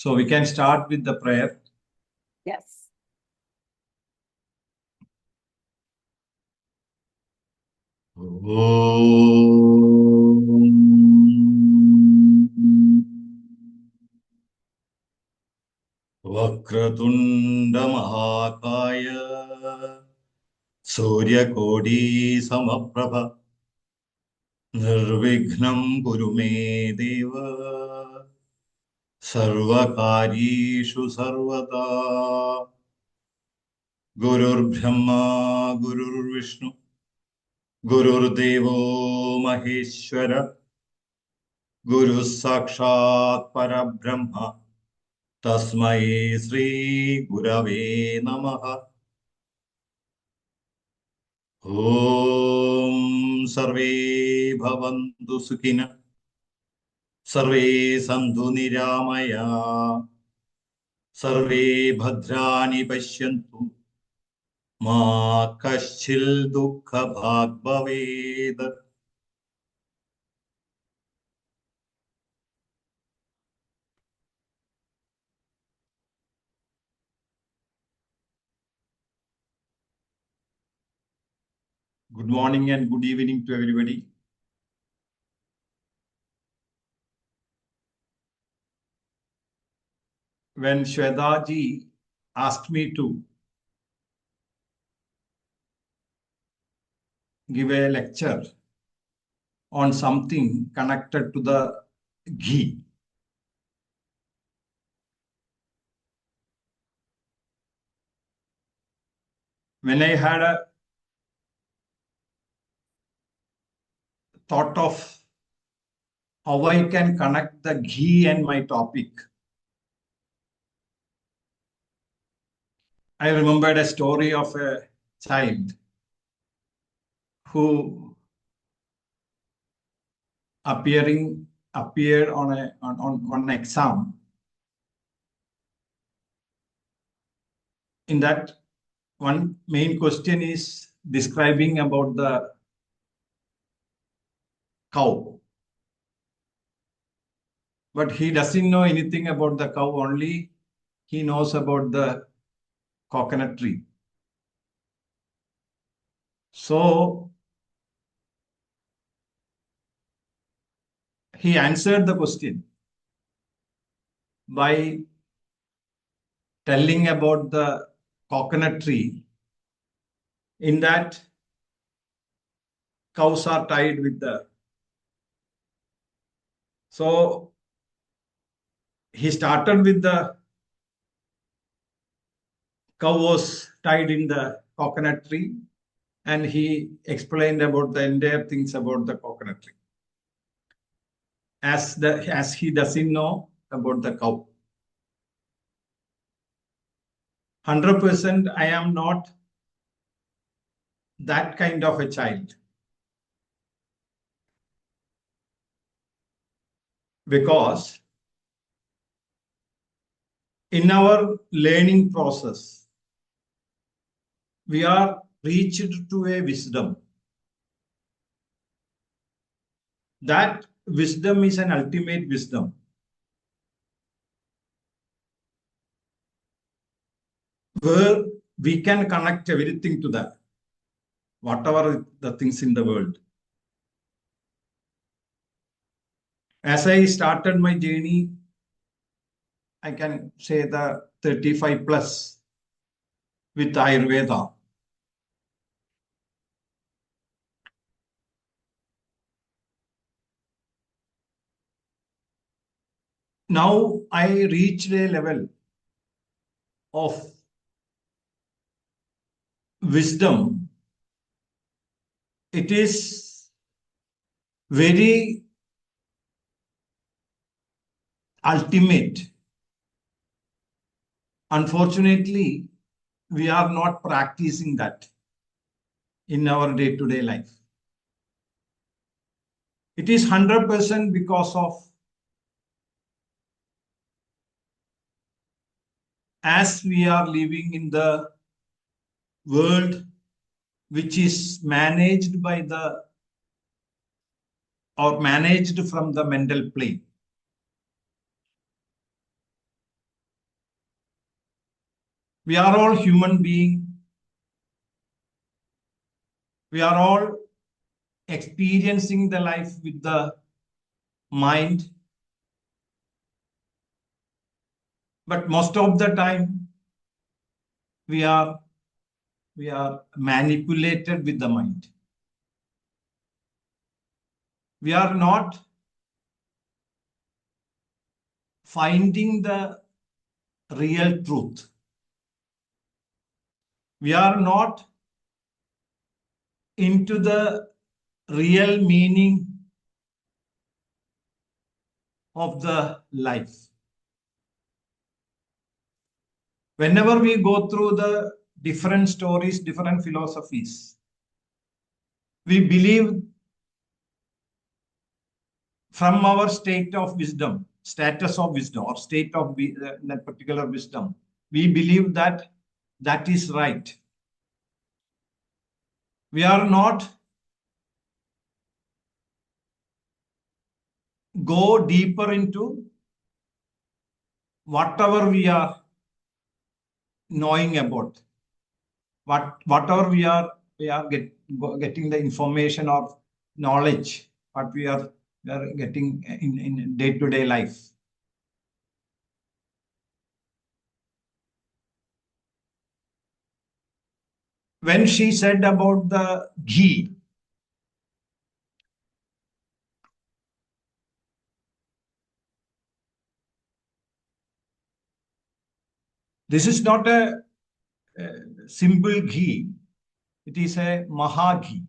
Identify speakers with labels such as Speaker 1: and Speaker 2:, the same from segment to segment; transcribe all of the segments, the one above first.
Speaker 1: So we can start with the prayer.
Speaker 2: Yes.
Speaker 1: Vakratunda Mahakaya Surya Kodi Samaprabha Nirvignam Guru Me Deva Sarvakarishu Sarvada Gurur Brahma Gurur Vishnu Gurur Devo Maheshwara Guru Sakshat Parabrahma Tasmai Sri Gurave Namaha Om Sarve Bhavantu Sukhina Sarve Sandhu Niramaya Sarve Bhadrani Pashyantu Ma Kashchil Dukkha Bhag Bhaved. Good morning and good evening to everybody. When Shwetaji asked me to give a lecture on something connected to the ghee, when I had a thought of how I can connect the ghee and my topic, I remembered a story of a child who appeared on an exam. In that, one main question is describing about the cow. But he doesn't know anything about the cow, only he knows about the coconut tree. So he answered the question by telling about the coconut tree. In that, cows are tied with the... So he started with the cow was tied in the coconut tree, and he explained about the entire things about the coconut tree. As he doesn't know about the cow. 100% I am not that kind of a child. Because in our learning process, we are reached to a wisdom. That wisdom is an ultimate wisdom. Where we can connect everything to that, whatever the things in the world. As I started my journey, I can say the 35 plus with Ayurveda. Now I reached a level of wisdom. It is very ultimate. Unfortunately, we are not practicing that in our day-to-day life. It is 100% because of as we are living in the world which is managed by the or managed from the mental plane. We are all human beings. We are all experiencing the life with the mind. But most of the time, we are manipulated with the mind. We are not finding the real truth. We are not into the real meaning of the life. Whenever we go through the different stories, different philosophies, we believe from our state of wisdom, status of wisdom, or state of that particular wisdom, we believe that that is right. We are not go deeper into whatever we are knowing about, whatever we are getting the information or knowledge, what we are getting in day-to-day life. When she said about the ghee, this is not a simple ghee. It is a maha ghee.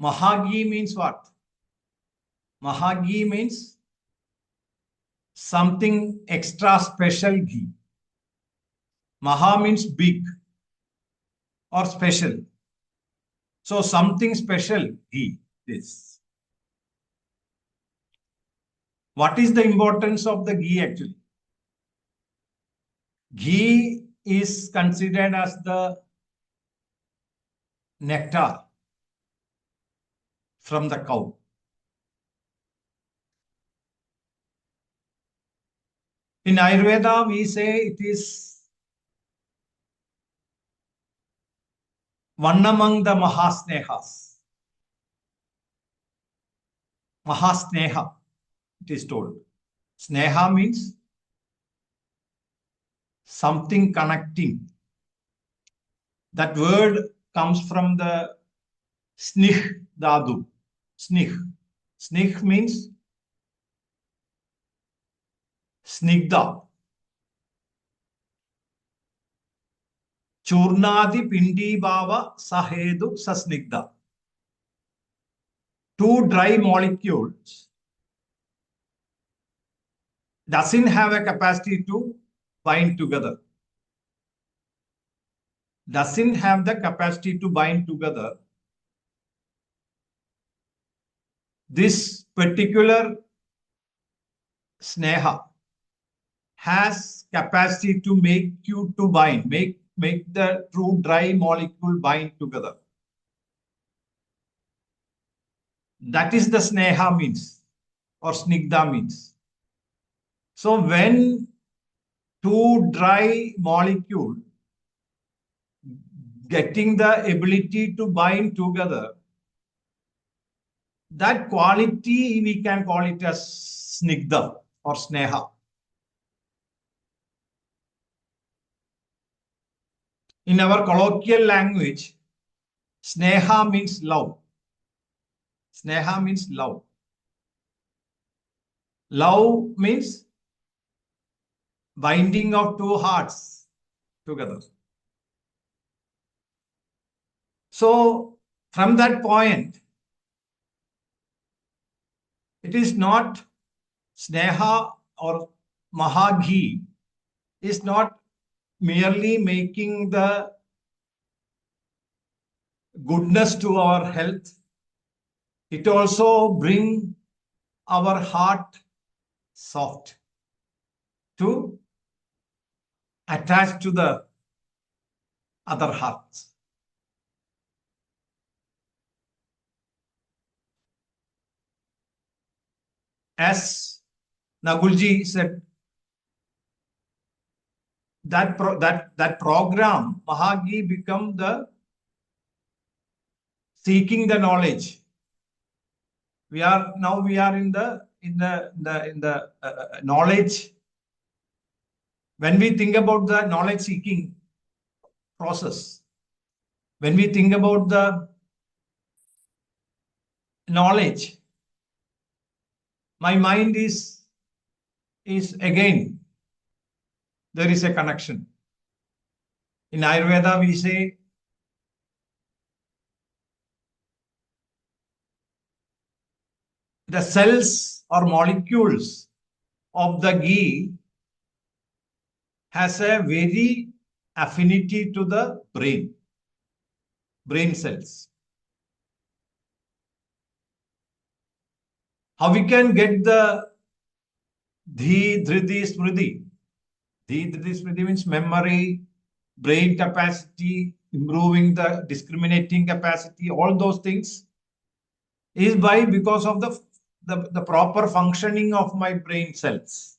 Speaker 1: Maha ghee means what? Maha ghee means something extra special ghee. Maha means big or special. So something special ghee is. What is the importance of the ghee actually? Ghee is considered as the nectar from the cow. In Ayurveda, we say it is one among the Mahasnehas. Mahasneha, it is told. Sneha means something connecting. That word comes from the snih dhatu. Snih. Snih means snigdha. Churnadi pindi bhava sahedu sasnigdha. Two dry molecules doesn't have a capacity to bind together. Doesn't have the capacity to bind together. This particular sneha has capacity to make you to bind, make the two dry molecule bind together. That is the sneha means, or snigdha means. So when two dry molecule getting the ability to bind together, that quality we can call it as snigdha or sneha. In our colloquial language, sneha means love. Sneha means love. Love means binding of two hearts together. So from that point, it is not sneha or mahaghi is not merely making the goodness to our health. It also brings our heart soft to attach to the other hearts. As Nagulji said, that program, Mahagi, become the seeking the knowledge. We are in the knowledge. When we think about the knowledge seeking process, when we think about the knowledge, my mind is again, there is a connection. In Ayurveda, we say the cells or molecules of the ghee has a very affinity to the brain cells. How we can get the Dhi, Dhriti, Smriti? Dhi, Dhriti, Smriti means memory, brain capacity, improving the discriminating capacity, all those things is because of the proper functioning of my brain cells.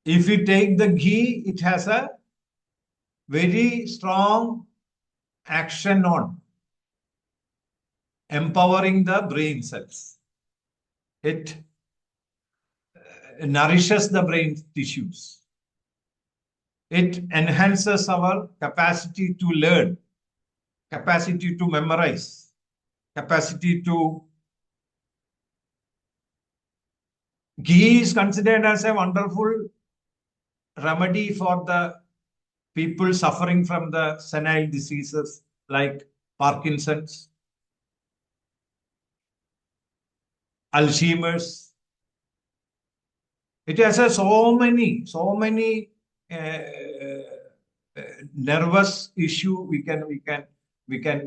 Speaker 1: If we take the ghee, it has a very strong action on empowering the brain cells. It nourishes the brain tissues. It enhances our capacity to learn, capacity to memorize, capacity to... Ghee is considered as a wonderful remedy for the people suffering from the senile diseases like Parkinson's, Alzheimer's. It has so many nervous issue we can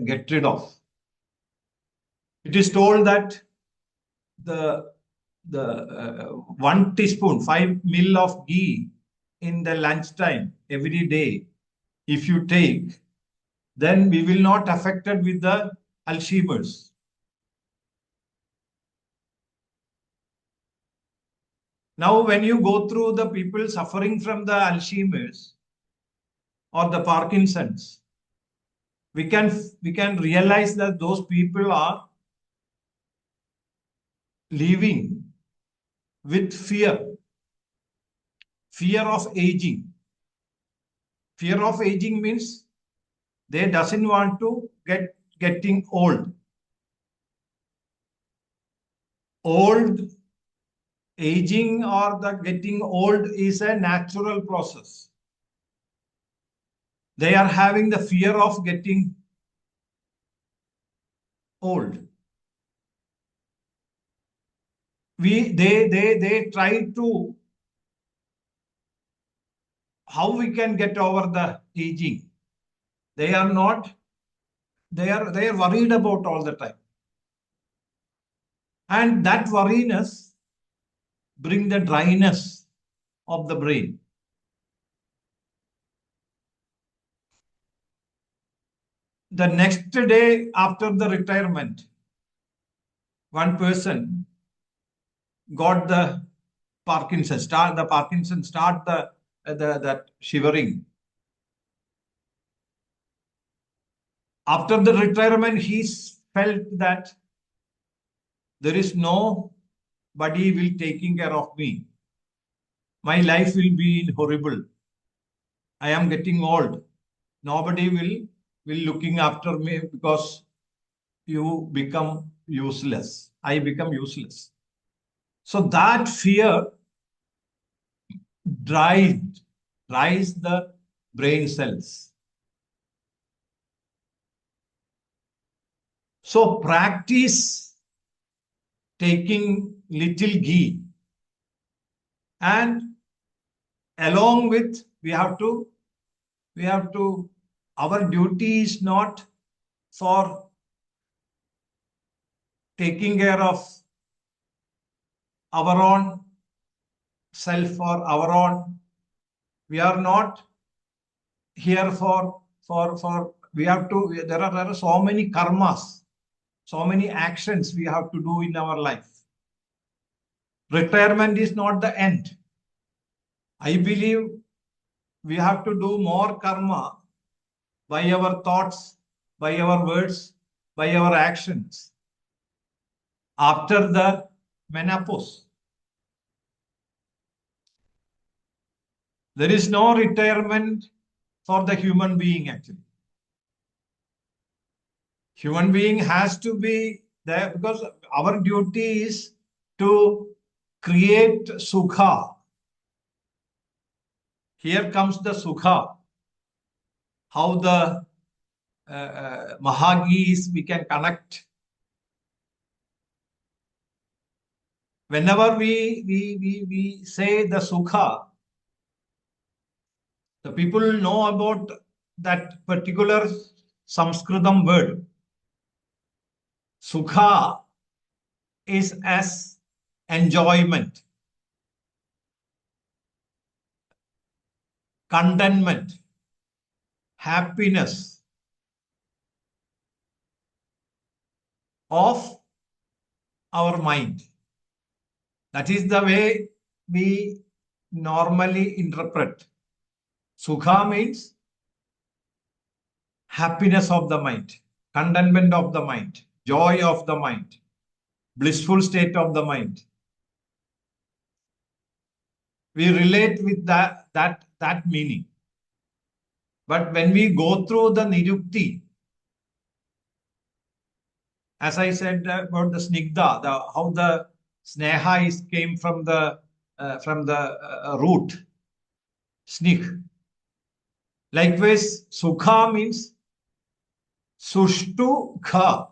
Speaker 1: get rid of. It is told that the 1 teaspoon, 5 ml of ghee in the lunchtime every day, if you take, then we will not affected with the Alzheimer's. Now, when you go through the people suffering from the Alzheimer's or the Parkinson's, we can realize that those people are living with fear of aging. Fear of aging means they doesn't want to getting old. Aging or the getting old is a natural process. They are having the fear of getting old. They try to how we can get over the aging. They are worried about all the time. And that worriness bring the dryness of the brain. The next day after the retirement, one person got the Parkinson, start that shivering. After the retirement, he felt that there is nobody will taking care of me. My life will be horrible. I am getting old. Nobody will looking after me because you become useless. I become useless. So that fear dries the brain cells. So practice taking little ghee, and along with we have to our duty is not for taking care of our own self or our own. We are not here for we have to, there are so many karmas, so many actions we have to do in our life. Retirement is not the end. I believe we have to do more karma by our thoughts, by our words, by our actions after the menopause. There is no retirement for the human being actually. Human being has to be there because our duty is to create Sukha. Here comes the Sukha. How the Mahagis we can connect. Whenever we say the Sukha, the people know about that particular Sanskritam word. Sukha is as enjoyment, contentment, happiness of our mind. That is the way we normally interpret. Sukha means happiness of the mind, contentment of the mind, joy of the mind, blissful state of the mind. We relate with that meaning. But when we go through the nirukti, as I said about the snigdha, how the sneha came from the root snig. Likewise, sukha means sushtu kha,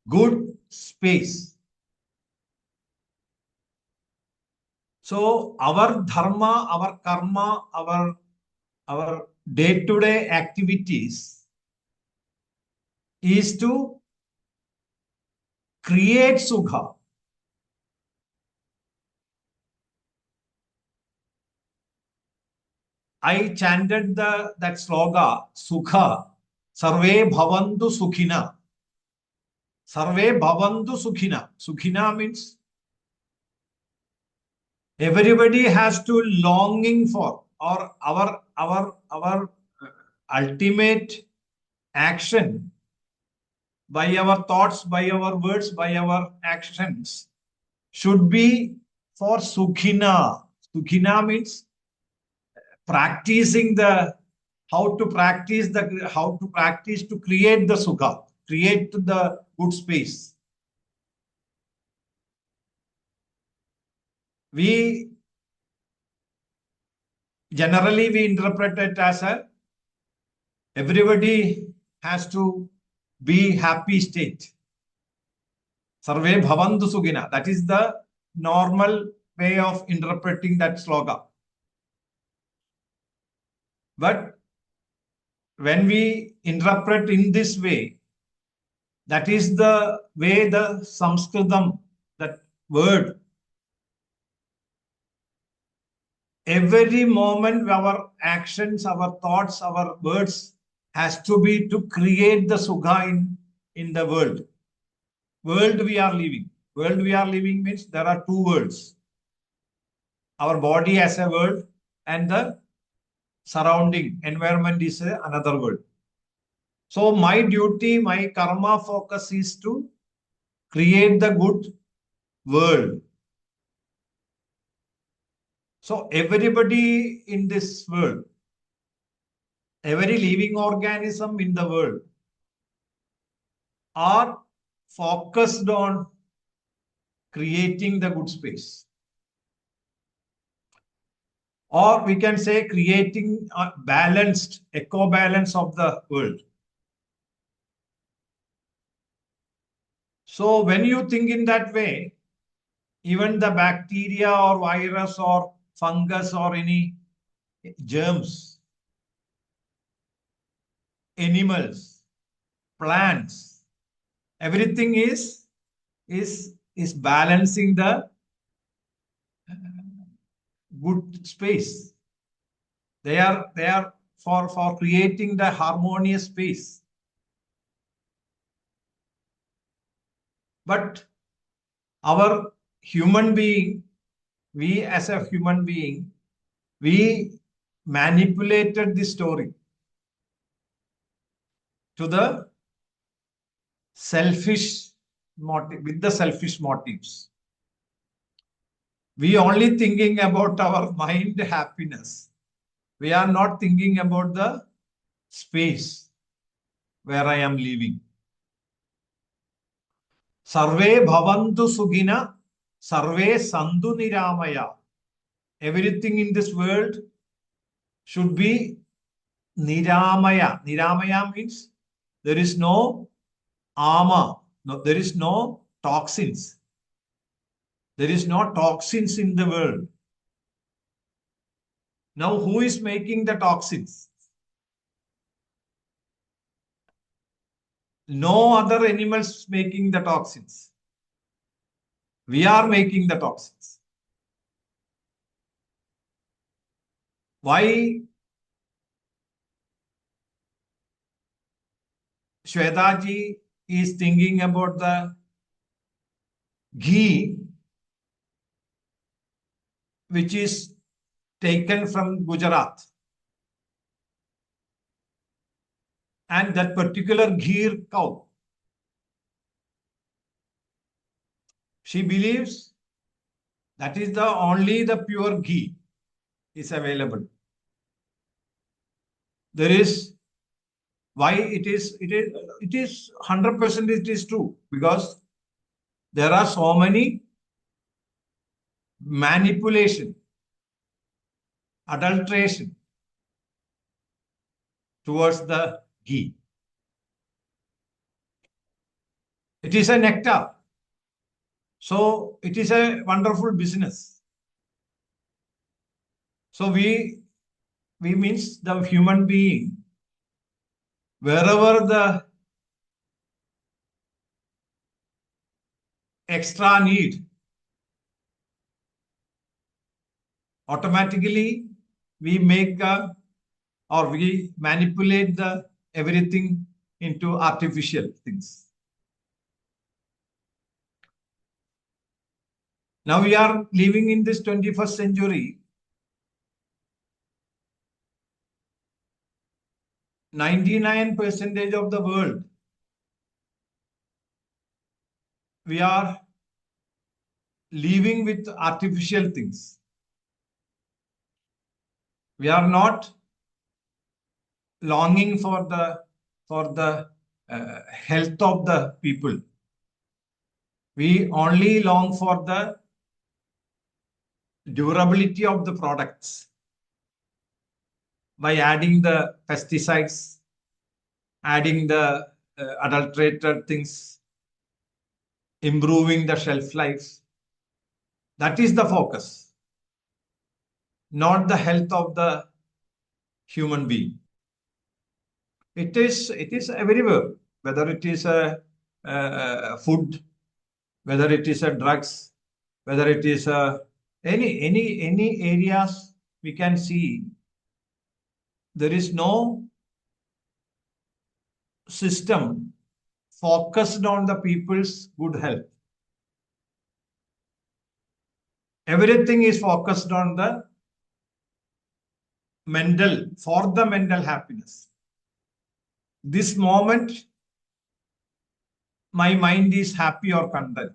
Speaker 1: good space. So our dharma, our karma, our day-to-day activities is to create sukha. I chanted that sloga, Sukha, Sarve Bhavantu Sukhina. Sarve Bhavantu Sukhina. Sukhina means everybody has to longing for, or our ultimate action by our thoughts, by our words, by our actions should be for Sukhina. Sukhina means practicing the how to practice to create the Sukha, create the good space. We generally interpret it as everybody has to be happy state. Sarve bhavantu sukhina. That is the normal way of interpreting that slogan. But when we interpret in this way, that is the way the Sanskritam, that word, every moment our actions, our thoughts, our words has to be to create the Sukha in the world. World we are living. World we are living means there are two worlds. Our body as a world and the surrounding environment is another world. So my duty, my karma focus is to create the good world. So everybody in this world, every living organism in the world are focused on creating the good space. Or we can say creating a balanced, eco-balance of the world. So when you think in that way, even the bacteria or virus or fungus or any germs, animals, plants, everything is balancing the good space. They are for creating the harmonious space. But our human being, we as a human being, We manipulated the story to the selfish motive, with the selfish motives. We only thinking about our mind happiness. We are not thinking about the space where I am living. Sarve bhavantu sukhina, sarve santu niramaya. Everything in this world should be niramaya. Niramaya means there is no ama, no, there is no toxins. There is no toxins in the world. Now, who is making the toxins? No other animals making the toxins. We are making the toxins. Why Shwetaji is thinking about the ghee, which is taken from Gujarat. And that particular ghee cow, she believes that is the only the pure ghee is available. There is why it is 100% it is true, because there are so many manipulation, adulteration towards the ghee. It is a nectar. So it is a wonderful business. So we means the human being, wherever the extra need, automatically we make or we manipulate the everything into artificial things. Now we are living in this 21st century. 99% of the world, we are living with artificial things. We are not longing for the health of the people. We only long for the durability of the products by adding the pesticides, adding the adulterated things, improving the shelf life. That is the focus, not the health of the human being. It is everywhere, whether it is a food, whether it is a drugs, whether it is any areas we can see. There is no system focused on the people's good health. Everything is focused on the for the mental happiness. This moment, my mind is happy or content.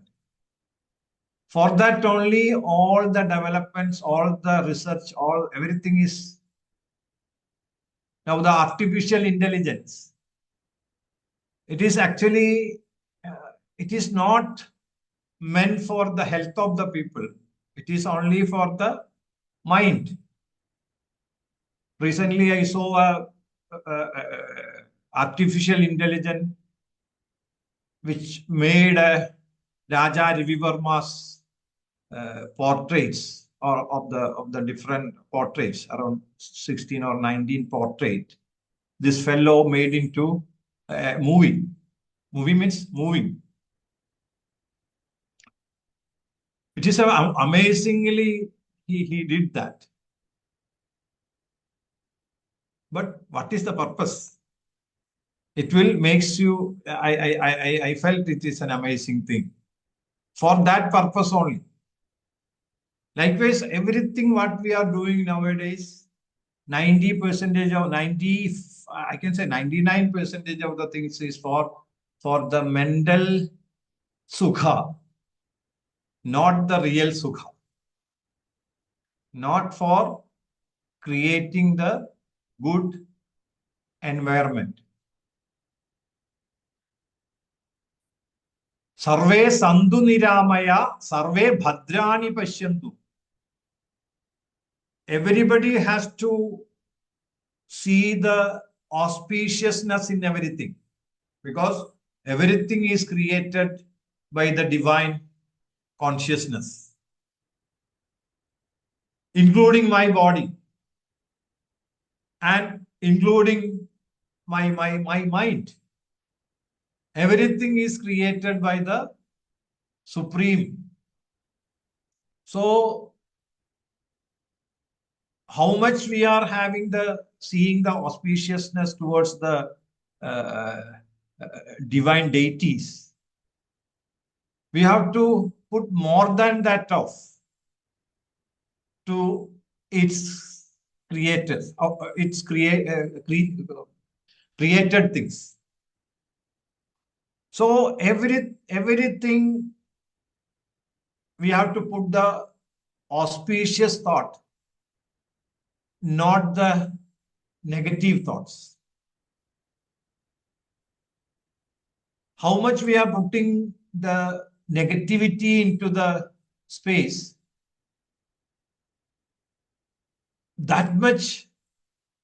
Speaker 1: For that only, all the developments, all the research, everything is now the artificial intelligence. It is actually, it is not meant for the health of the people. It is only for the mind. Recently, I saw a artificial intelligence which made Raja Ravivarma's portraits or of the different portraits, around 16 or 19 portrait. This fellow made into a movie. Movie means moving. It is amazingly he did that. But what is the purpose? It will makes you. I felt it is an amazing thing. For that purpose only. Likewise, everything what we are doing nowadays, 90% of 90, I can say 99% of the things is for the mental sukha, not the real sukha, not for creating the good environment. Sarve Sandhu Niramaya, Sarve Bhadrani Pashyantu. Everybody has to see the auspiciousness in everything, because everything is created by the divine consciousness, including my body and including my mind. Everything is created by the Supreme. So, how much we are having seeing the auspiciousness towards the divine deities, we have to put more than that off to its creators, its created things. So everything we have to put the auspicious thought, not the negative thoughts. How much we are putting the negativity into the space, that much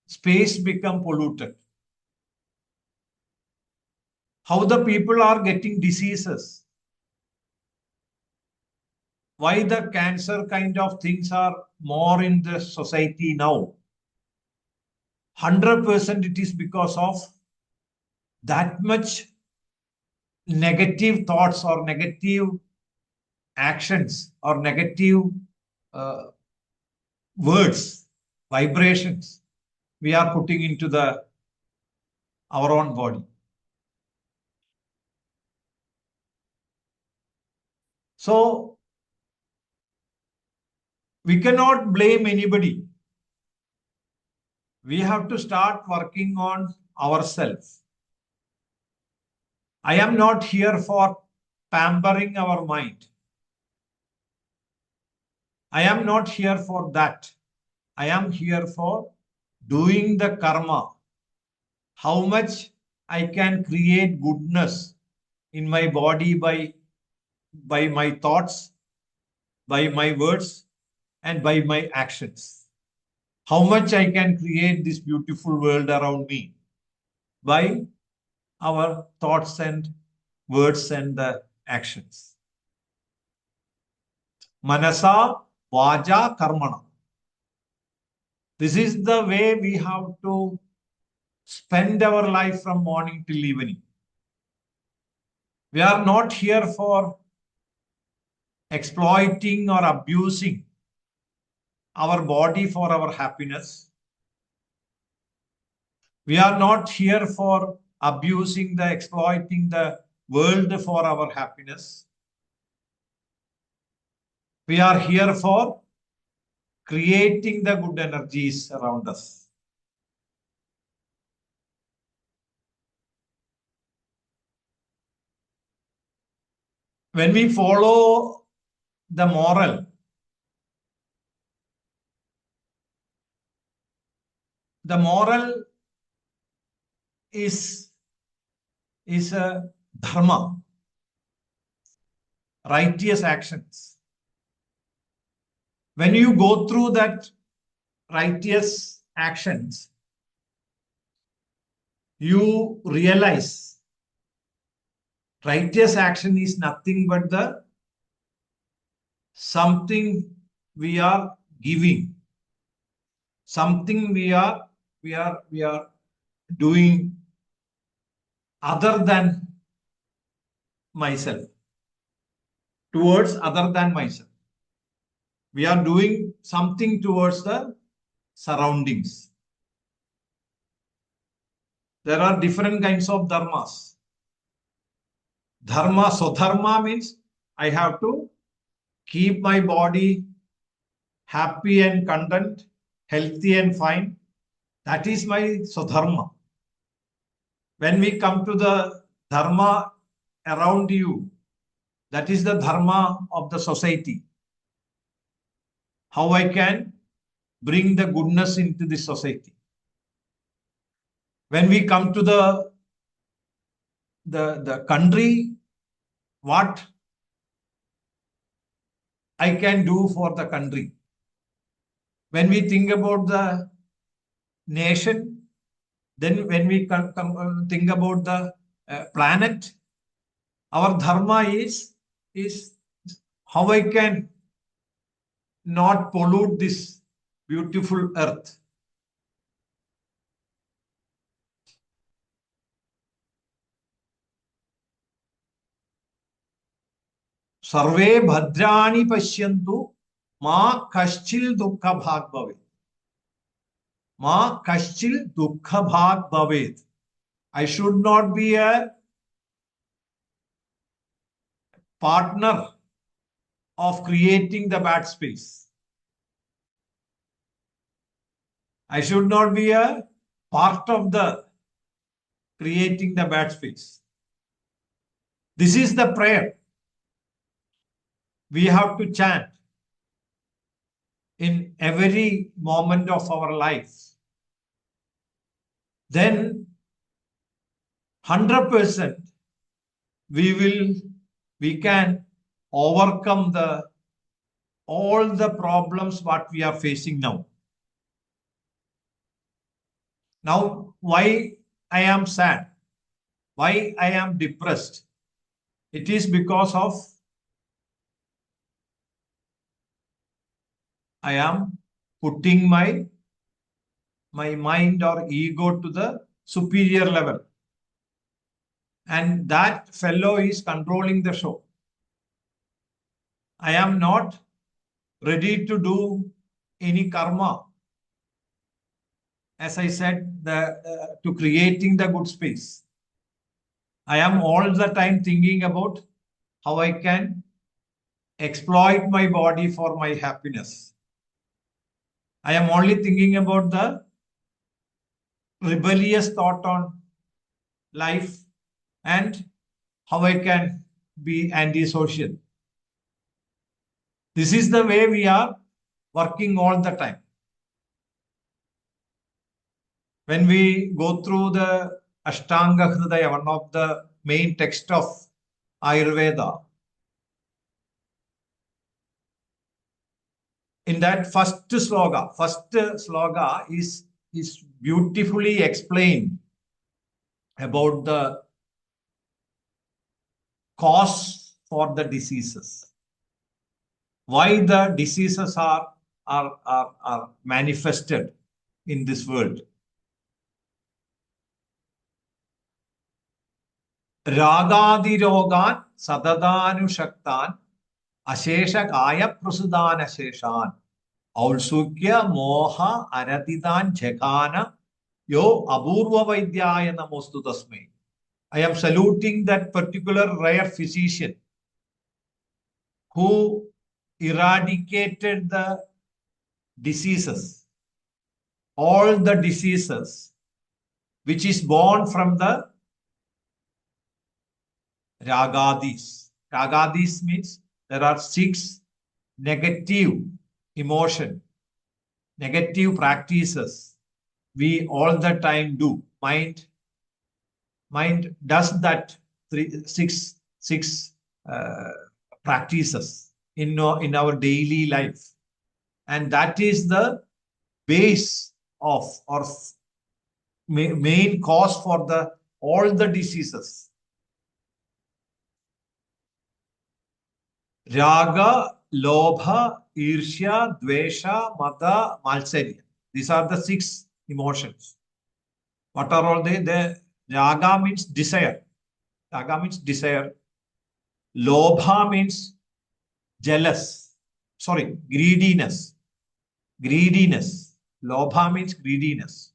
Speaker 1: space become polluted. How the people are getting diseases, why the cancer kind of things are more in the society now. 100% it is because of that much negative thoughts or negative actions or negative words, vibrations we are putting into our own body. So we cannot blame anybody. We have to start working on ourselves. I am not here for pampering our mind. I am not here for that. I am here for doing the karma. How much I can create goodness in my body by my thoughts, by my words, and by my actions. How much I can create this beautiful world around me by our thoughts and words and the actions. Manasa, vaja, karmana. This is the way we have to spend our life from morning till evening. We are not here for exploiting or abusing our body for our happiness. We are not here for abusing exploiting the world for our happiness. We are here for creating the good energies around us. When we follow the moral, the moral is a dharma, righteous actions. When you go through that righteous actions, you realize righteous action is nothing but the something we are giving, something we are doing other than myself, towards other than myself. We are doing something towards the surroundings. There are different kinds of dharmas. Dharma, so dharma means I have to keep my body happy and content, healthy and fine. That is my Swadharma. When we come to the dharma around you, that is the dharma of the society. How I can bring the goodness into the society. When we come to the country, what I can do for the country. When we think about the nation, then when we think about the planet, our dharma is how I can not pollute this beautiful earth. Sarve bhadrani pashyantu ma kaschil dukkha bhag bhavet. Ma kaschil dukkha bhag bhavet. I should not be a partner of creating the bad space. I should not be a part of the creating the bad space. This is the prayer we have to chant in every moment of our life. Then 100% we can overcome all the problems what we are facing now. Now, why I am sad? Why I am depressed? It is because of I am putting my mind or ego to the superior level. And that fellow is controlling the show. I am not ready to do any karma. As I said, to creating the good space. I am all the time thinking about how I can exploit my body for my happiness. I am only thinking about the rebellious thought on life and how I can be antisocial. This is the way we are working all the time. When we go through the Ashtanga Hridaya, one of the main texts of Ayurveda, in that first sloga is beautifully explained about the cause for the diseases. Why the diseases are manifested in this world. Ragadi rogan sadadanu shaktan ashesha kaya prasudana sheshan aulsukya moha aratidan jekana yo aburva vaidyaya namostu tasmai. I am saluting that particular rare physician who eradicated the diseases, all the diseases which is born from the ragadis. Ragadis means there are 6 negative emotion, negative practices we all the time do. Mind does that six practices in our daily life, and that is the base of or main cause for all the diseases. Raga, Lobha, Irshya, Dvesha, Mada, Malsarya. These are the 6 emotions. What are all they? The Raga means desire. Raga means desire. Lobha means jealous. Sorry, greediness. Greediness. Lobha means greediness.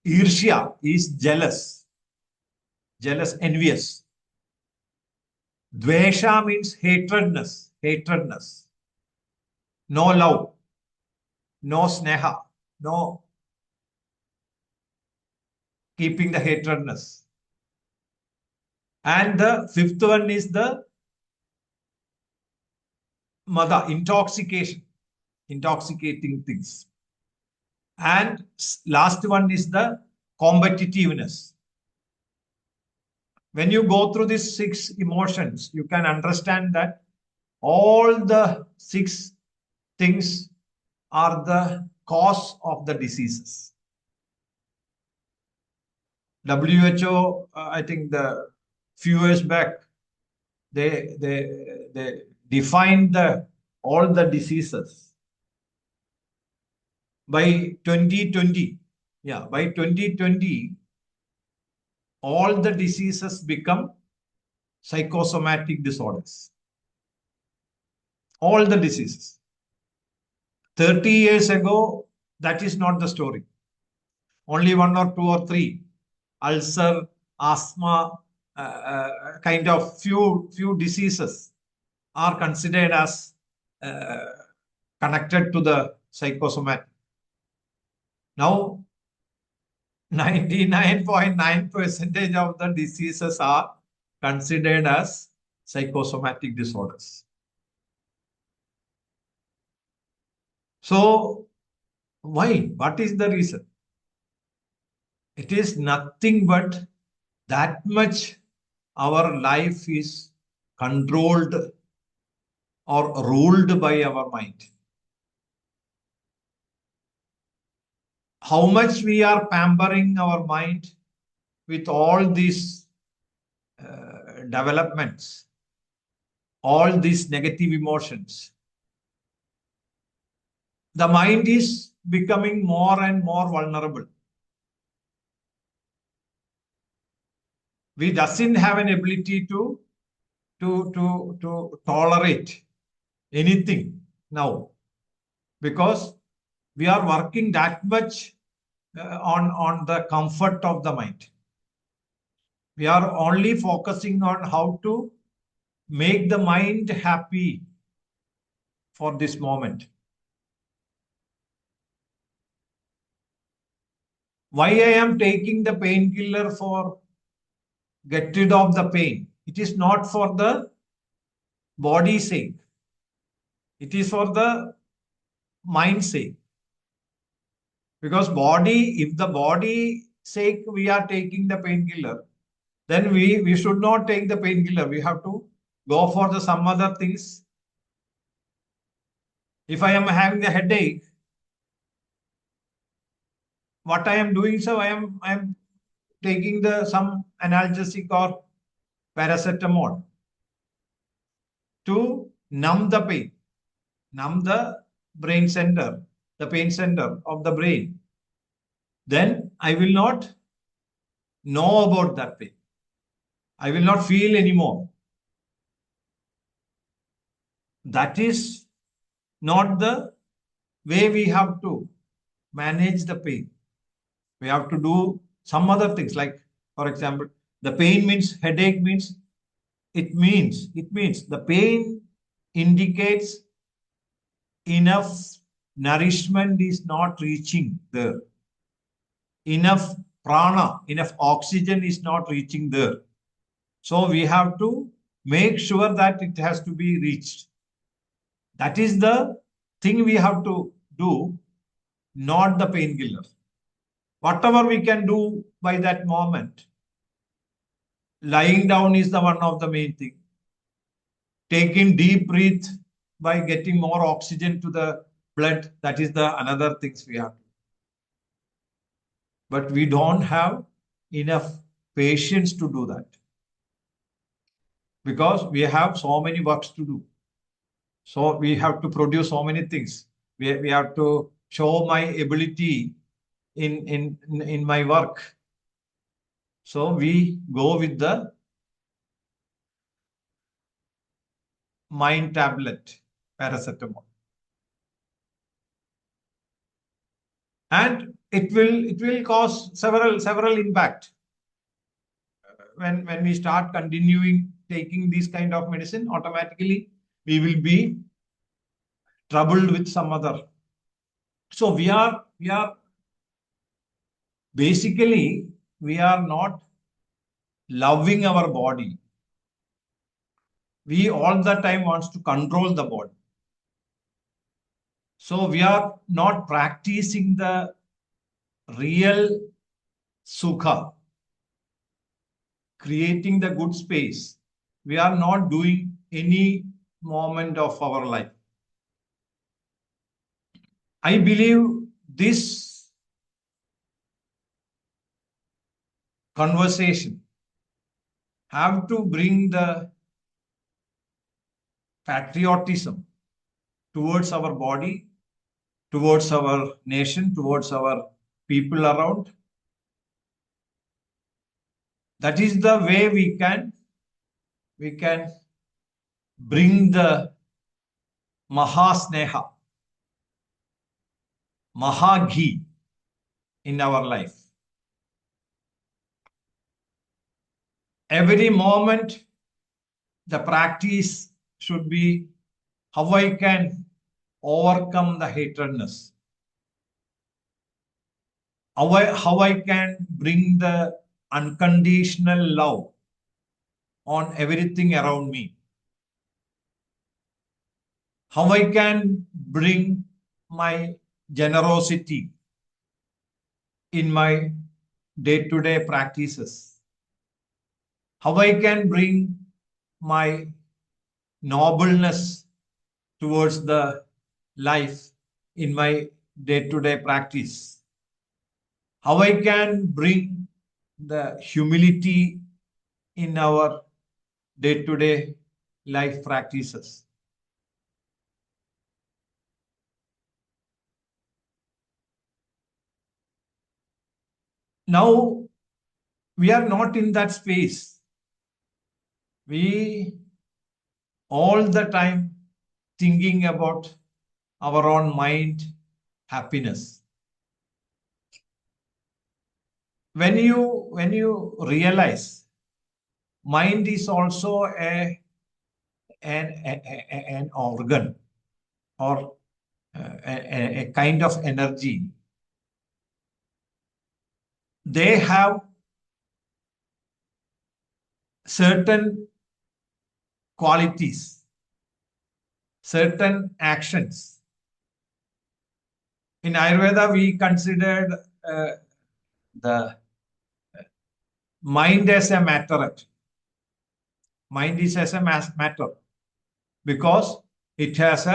Speaker 1: Irshya is jealous. Jealous, envious. Dvesha means hatredness. Hatredness. No love. no sneha, no keeping the hatredness. And the fifth one is the mada, intoxication, intoxicating things. And last one is the competitiveness. When you go through these 6 emotions, you can understand that all the 6 things are the cause of the diseases. WHO, I think the few years back, they defined all the diseases by 2020. Yeah, by 2020, all the diseases become psychosomatic disorders. All the diseases. 30 years ago, that is not the story. Only 1 or 2 or 3. Ulcer, asthma, kind of few diseases are considered as connected to the psychosomatic. Now, 99.9% of the diseases are considered as psychosomatic disorders. So, why? What is the reason? It is nothing but that much our life is controlled or ruled by our mind. How much we are pampering our mind with all these developments, all these negative emotions. The mind is becoming more and more vulnerable. We doesn't have an ability to tolerate anything now, because we are working that much on the comfort of the mind. We are only focusing on how to make the mind happy for this moment. Why I am taking the painkiller for get rid of the pain? It is not for the body's sake. It is for the mind's sake. Because if the body sake we are taking the painkiller, then we should not take the painkiller. We have to go for some other things. If I am having a headache, what I am doing, so I am taking some analgesic or paracetamol to numb the pain, numb the brain center, the pain center of the brain. Then I will not know about that pain. I will not feel anymore. That is not the way we have to manage the pain. We have to do some other things, like, for example, the pain means headache means it means the pain indicates enough nourishment is not reaching there. Enough prana, enough oxygen is not reaching there. So we have to make sure that it has to be reached. That is the thing we have to do, not the painkiller. Whatever we can do by that moment, lying down is the one of the main thing. Taking deep breath by getting more oxygen to the blood, that is the another things we have to do. But we don't have enough patience to do that, because we have so many works to do. So we have to produce so many things. We have to show my ability in my work. So we go with the mind tablet, paracetamol. And it will cause several impact. When we start continuing taking this kind of medicine, automatically we will be troubled with some other So we are basically, we are not loving our body. We all the time wants to control the body. So we are not practicing the real Sukha, creating the good space. We are not doing any moment of our life. I believe this conversation have to bring the patriotism towards our body, towards our nation, towards our people around. That is the way we can bring the Mahasneha, Ghee in our life. Every moment, the practice should be how I can overcome the hatredness, how I can bring the unconditional love on everything around me, how I can bring my generosity in my day-to-day practices, how I can bring my nobleness towards the life in my day-to-day practice, how I can bring the humility in our day-to-day life practices. Now, we are not in that space. We all the time thinking about our own mind happiness. When you realize mind is also an organ or a kind of energy, they have certain qualities, certain actions. In Ayurveda, we considered the mind as a matter. Mind is as a matter because it has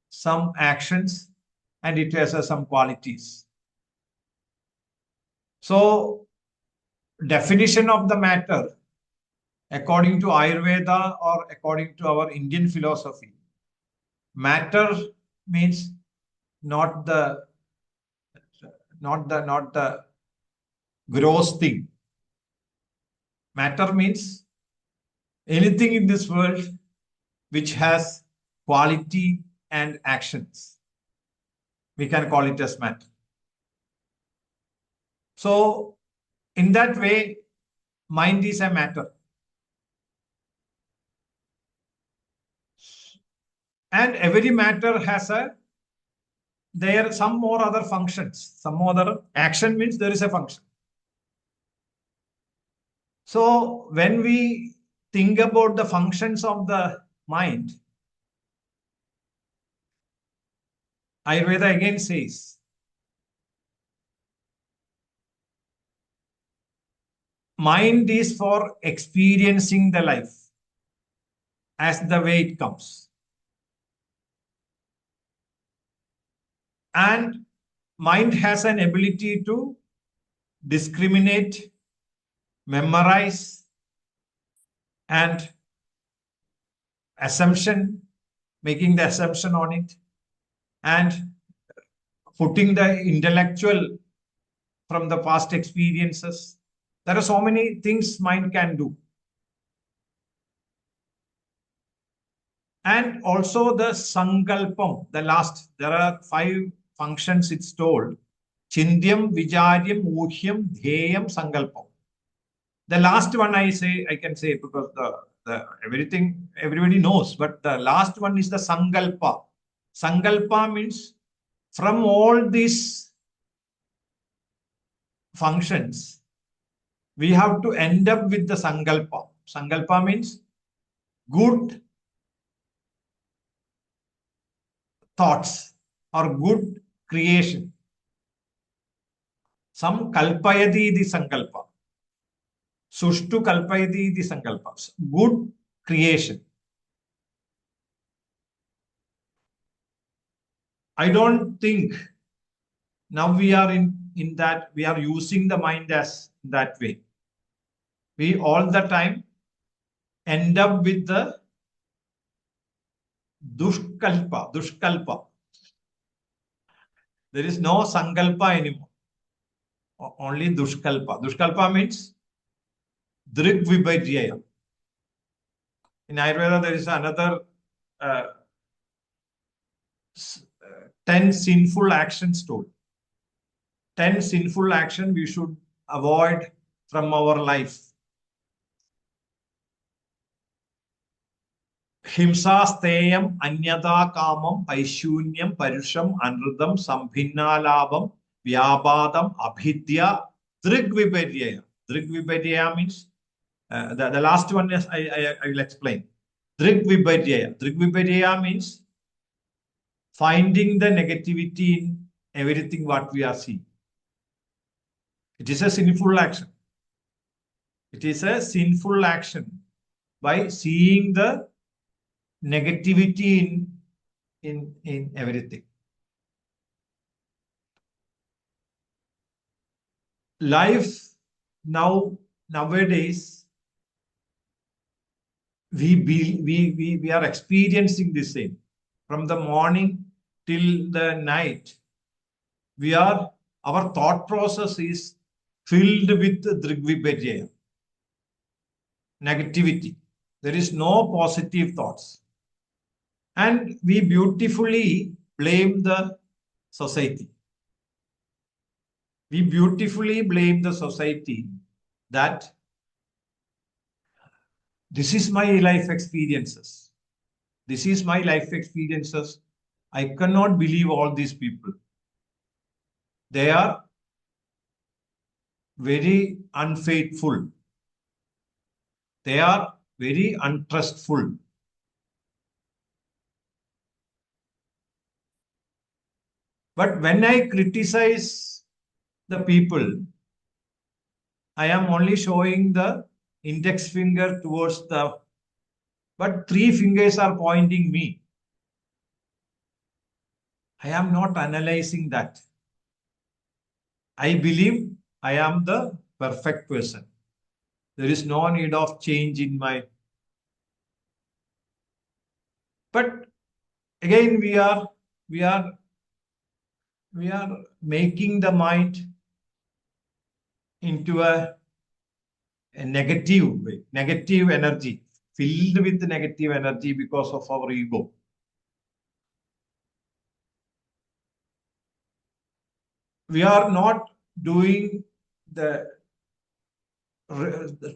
Speaker 1: some actions and it has some qualities. So, definition of the matter, according to Ayurveda or according to our Indian philosophy, matter means not the gross thing. Matter means anything in this world which has quality and actions. We can call it as matter. So, in that way, mind is a matter. And every matter has there are some more other functions. Some other action means there is a function. So when we think about the functions of the mind, Ayurveda again says, mind is for experiencing the life as the way it comes. And mind has an ability to discriminate, memorize, and making the assumption on it, and putting the intellectual from the past experiences. There are so many things mind can do. And also the sankalpam, the last, there are 5 functions it's told. Chindyam, Vijaryam, Uhyam, Dheyam, Sankalpam. The last one I can say because the everything everybody knows, but the last one is the Sankalpa. Sankalpa means from all these functions, we have to end up with the sankalpa. Sankalpa means good thoughts or good creation. Some kalpayati iti sankalpa. Sushtu kalpayati iti sankalpa. Good creation. I don't think now we are in that we are using the mind as that way. We all the time end up with the dushkalpa. There is no sankalpa anymore. Only dushkalpa. Dushkalpa means drigvibhajyaya. In Ayurveda, there is another 10 sinful actions told. 10 sinful actions we should avoid from our life. Himsasteyam, anyata kamam, paishunyam, parusham, anrudam, sambhinnalabam, vyabadam, abhidya, drigvibhajyaya. Drigvibhajyaya means the last one is I will explain. Drigvibhajyaya. Drigvibhajyaya means finding the negativity in everything what we are seeing. It is a sinful action. It is a sinful action by seeing the negativity in everything. Life nowadays we are experiencing the same. From the morning till the night, our thought process is filled with drigvibhajyaya, negativity. There is no positive thoughts. And we beautifully blame the society. We beautifully blame the society that this is my life experiences. This is my life experiences. I cannot believe all these people. They are very unfaithful. They are very untrustful. But when I criticize the people, I am only showing the index finger towards but 3 fingers are pointing me. I am not analyzing that. I believe I am the perfect person. There is no need of change in my. But again, we are making the mind into a negative way, negative energy, filled with negative energy because of our ego. We are not doing the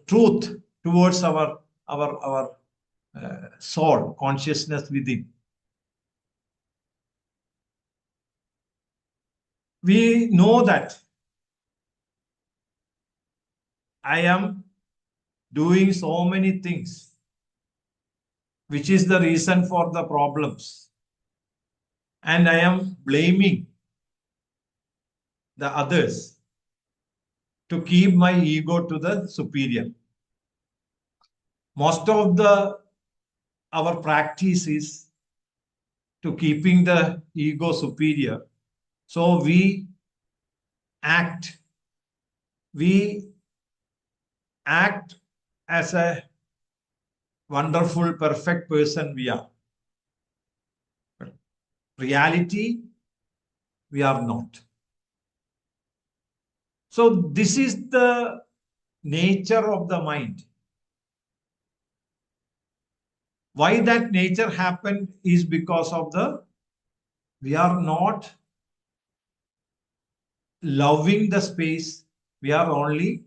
Speaker 1: truth towards our soul, consciousness within. We know that I am doing so many things, which is the reason for the problems. And I am blaming the others to keep my ego to the superior. Most of our practice is to keeping the ego superior. So we act as a wonderful, perfect person we are. But reality, we are not. So this is the nature of the mind. Why that nature happened is because of we are not loving the space. We are only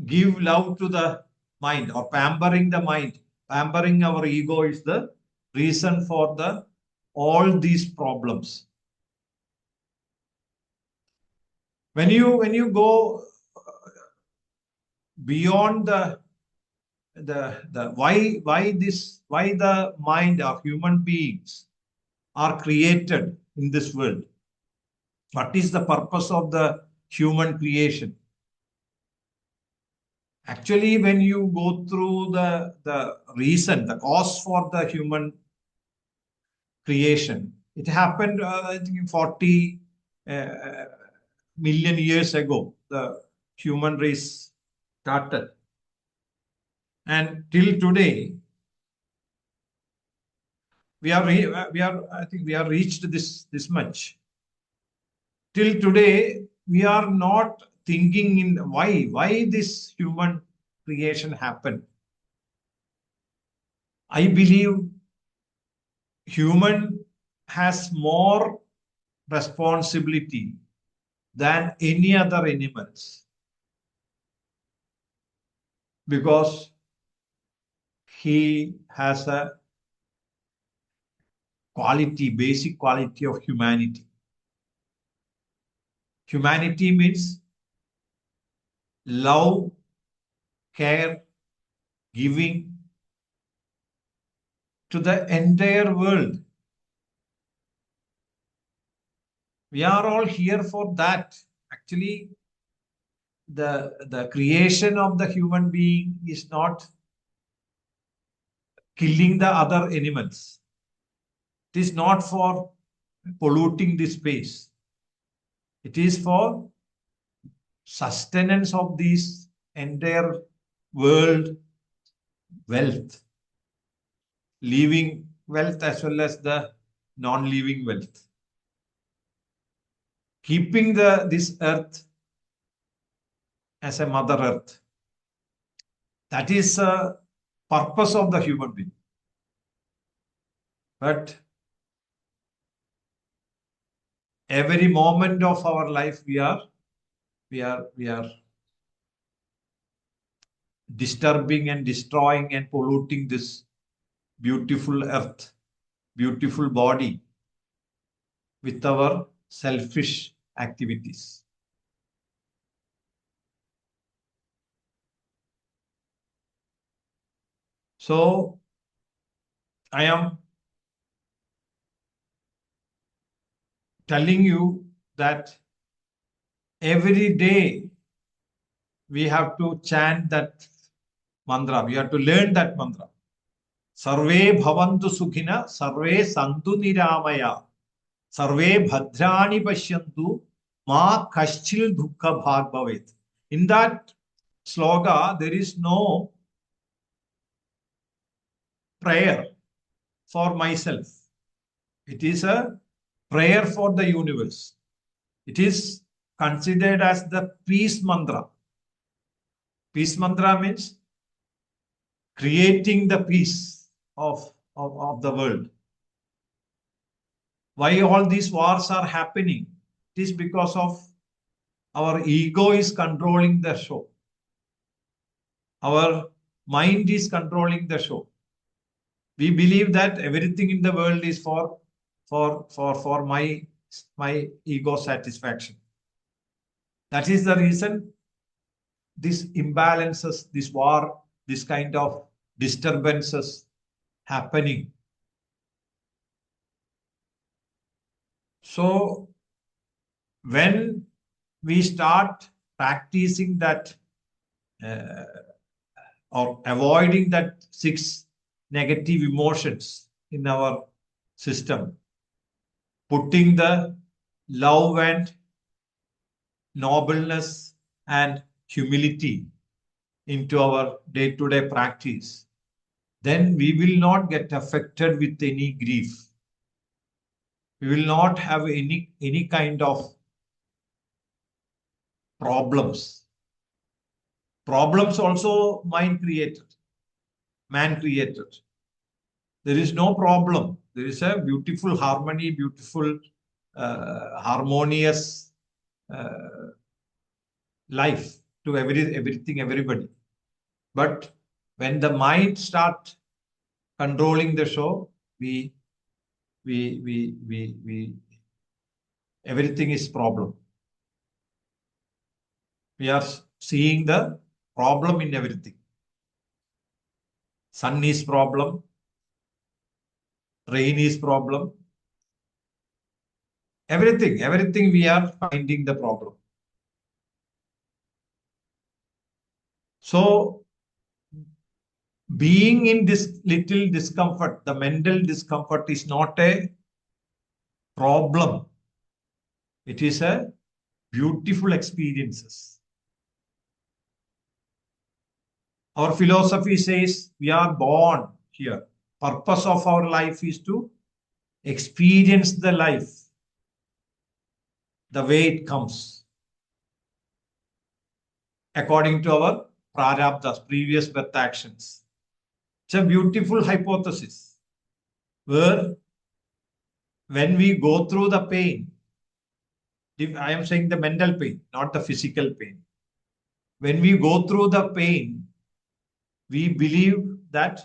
Speaker 1: give love to the mind or pampering the mind. Pampering our ego is the reason for all these problems. When you go beyond the why the mind of human beings are created in this world, what is the purpose of the human creation? Actually, when you go through the reason, the cause for the human creation, it happened I think 40 million years ago. The human race started, and till today we are I think we are reached this much. Till today we are not thinking in why this human creation happened. I believe human has more responsibility than any other animals, because he has a quality, basic quality of humanity. Humanity means love, care, giving to the entire world. We are all here for that. Actually, the creation of the human being is not killing the other animals. It is not for polluting the space. It is for sustenance of this entire world wealth, living wealth as well as the non-living wealth. Keeping this earth as a mother earth. That is the purpose of the human being. But every moment of our life we are disturbing and destroying and polluting this beautiful earth, beautiful body with our selfish activities. So I am telling you that every day we have to chant that mantra. We have to learn that mantra. Sarve bhavantu sukhina, sarve santu niramaya, sarve bhadrani pashyantu, ma kaschil dukkha bhag bhavet. In that sloga, there is no prayer for myself. It is a prayer for the universe. It is considered as the peace mantra. Peace mantra means creating the peace of the world. Why all these wars are happening? It is because of our ego is controlling the show. Our mind is controlling the show. We believe that everything in the world is for my ego satisfaction. That is the reason these imbalances, this war, this kind of disturbances happening. So when we start practicing that or avoiding that 6 negative emotions in our system, putting the love and nobleness and humility into our day-to-day practice, then we will not get affected with any grief. We will not have any kind of problems. Problems also mind created, man created. There is no problem. There is a beautiful harmony, beautiful harmonious life to everything, everybody. But when the mind starts controlling the show, we everything is problem. We are seeing the problem in everything. Sun is problem, rain is problem. Everything we are finding the problem. So being in this little discomfort, the mental discomfort is not a problem. It is a beautiful experiences. Our philosophy says we are born here. Purpose of our life is to experience the life the way it comes according to our prarabdhas, previous birth actions. It's a beautiful hypothesis where when we go through the pain, I am saying the mental pain, not the physical pain. When we go through the pain, we believe that,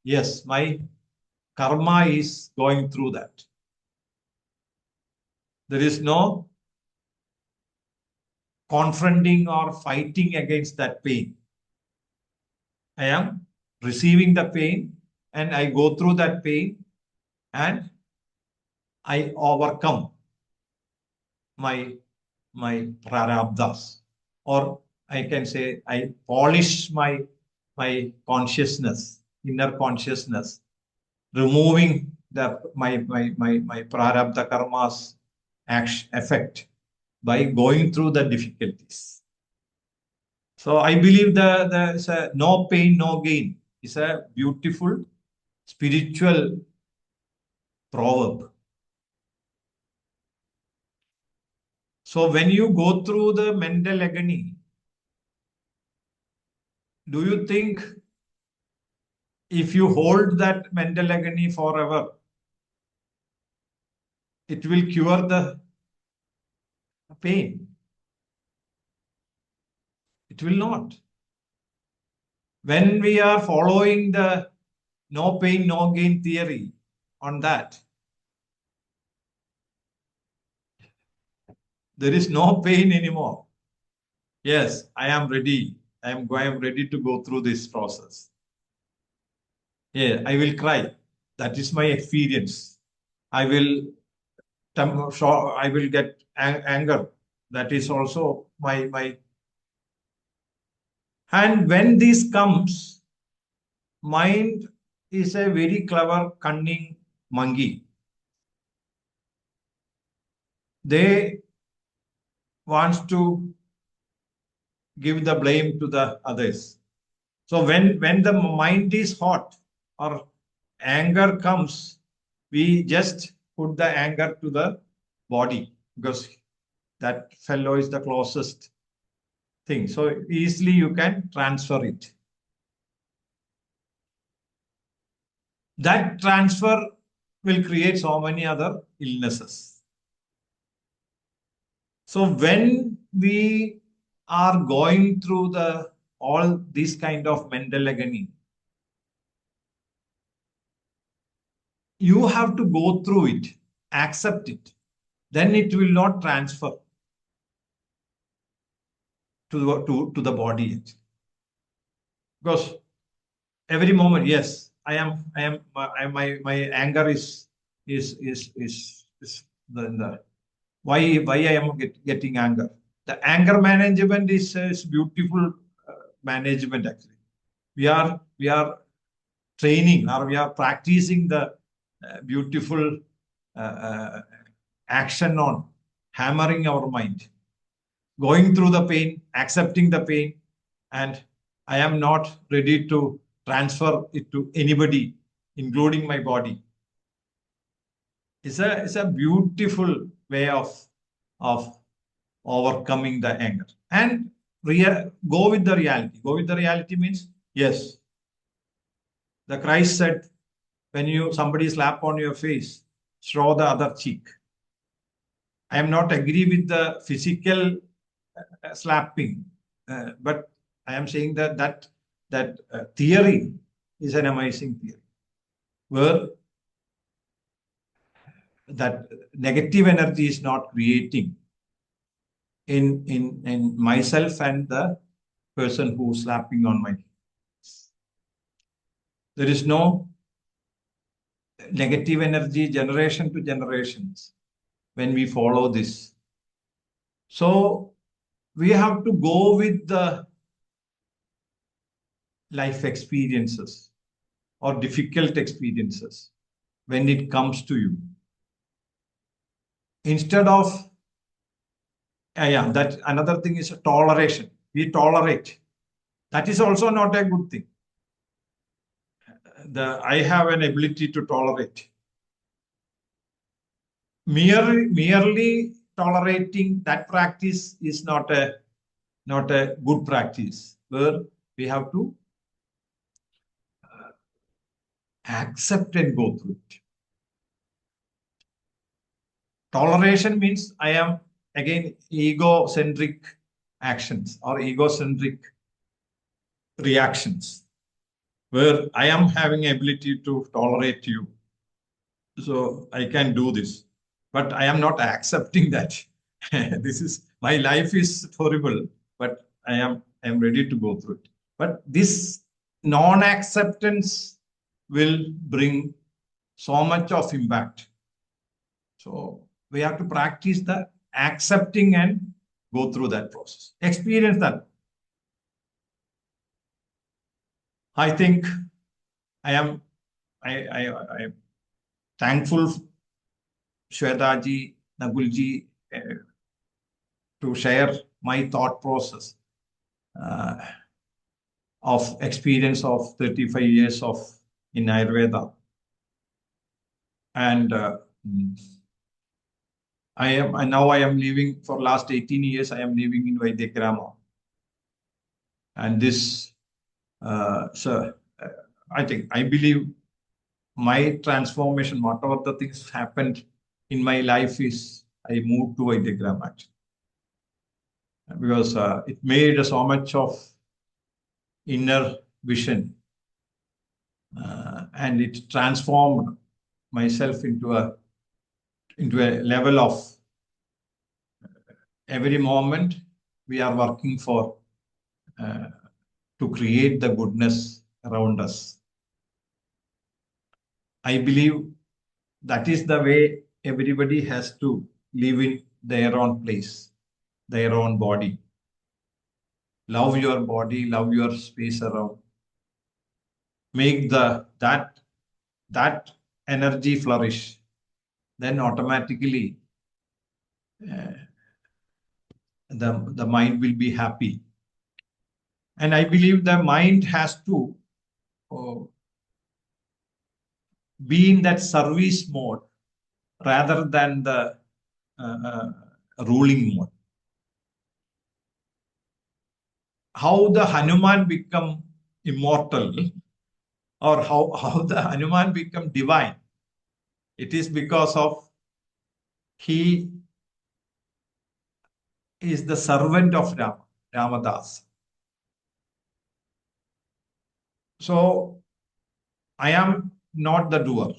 Speaker 1: yes, my karma is going through that. There is no confronting or fighting against that pain. I am receiving the pain and I go through that pain and I overcome my prarabdhas, or I can say I polish my consciousness, inner consciousness, removing my prarabdha karma's effect by going through the difficulties. So I believe there's a no pain, no gain is a beautiful spiritual proverb. So when you go through the mental agony, do you think if you hold that mental agony forever, it will cure the pain? It will not. When we are following the no pain, no gain theory on that, there is no pain anymore. Yes, I am ready. I am ready to go through this process. Yeah, I will cry. That is my experience. I will get anger. That is also my. And when this comes, mind is a very clever, cunning monkey. They wants to give the blame to the others. So when the mind is hot or anger comes, we just put the anger to the body because that fellow is the closest thing. So easily you can transfer it. That transfer will create so many other illnesses. So when we are going through all this kind of mental agony, you have to go through it, accept it. Then it will not transfer to the body. Because every moment, yes, my anger is the why I am getting anger. The anger management is beautiful management actually. We are training or we are practicing the beautiful action on hammering our mind, going through the pain, accepting the pain, and I am not ready to transfer it to anybody, including my body. It's a beautiful way of overcoming the anger. And go with the reality. Go with the reality means, yes, the Christ said, when somebody slap on your face, show the other cheek. I am not agree with the physical slapping, but I am saying that theory is an amazing theory, where that negative energy is not creating in myself and the person who's slapping on my. There is no negative energy generation to generations when we follow this. So we have to go with the life experiences or difficult experiences when it comes to you. Instead of, that another thing is toleration. We tolerate. That is also not a good thing. I have an ability to tolerate. Merely tolerating that practice is not a good practice, where we have to accept and go through it. Toleration means I am again egocentric actions or egocentric reactions, where I am having ability to tolerate you. So I can do this, but I am not accepting that. This is, my life is horrible, but I am ready to go through it. But this non-acceptance will bring so much of impact. So we have to practice the accepting and go through that process. Experience that. I think I am thankful, Shwetaji, Nagulji, to share my thought process of experience of 35 years of in Ayurveda. And I am living for last 18 years. I am living in Vaidyagrama. And this, I believe my transformation, whatever the things happened in my life is, I moved to Vaidyagrama actually. Because it made so much of inner vision, and it transformed myself into a level of every moment we are working for to create the goodness around us. I believe that is the way everybody has to live in their own place, their own body. Love your body, love your space around. Make that energy flourish. Then automatically the mind will be happy. And I believe the mind has to be in that service mode rather than the ruling mode. How the Hanuman become immortal, or how the Hanuman become divine, it is because of he is the servant of Ramadas. So I am not the doer.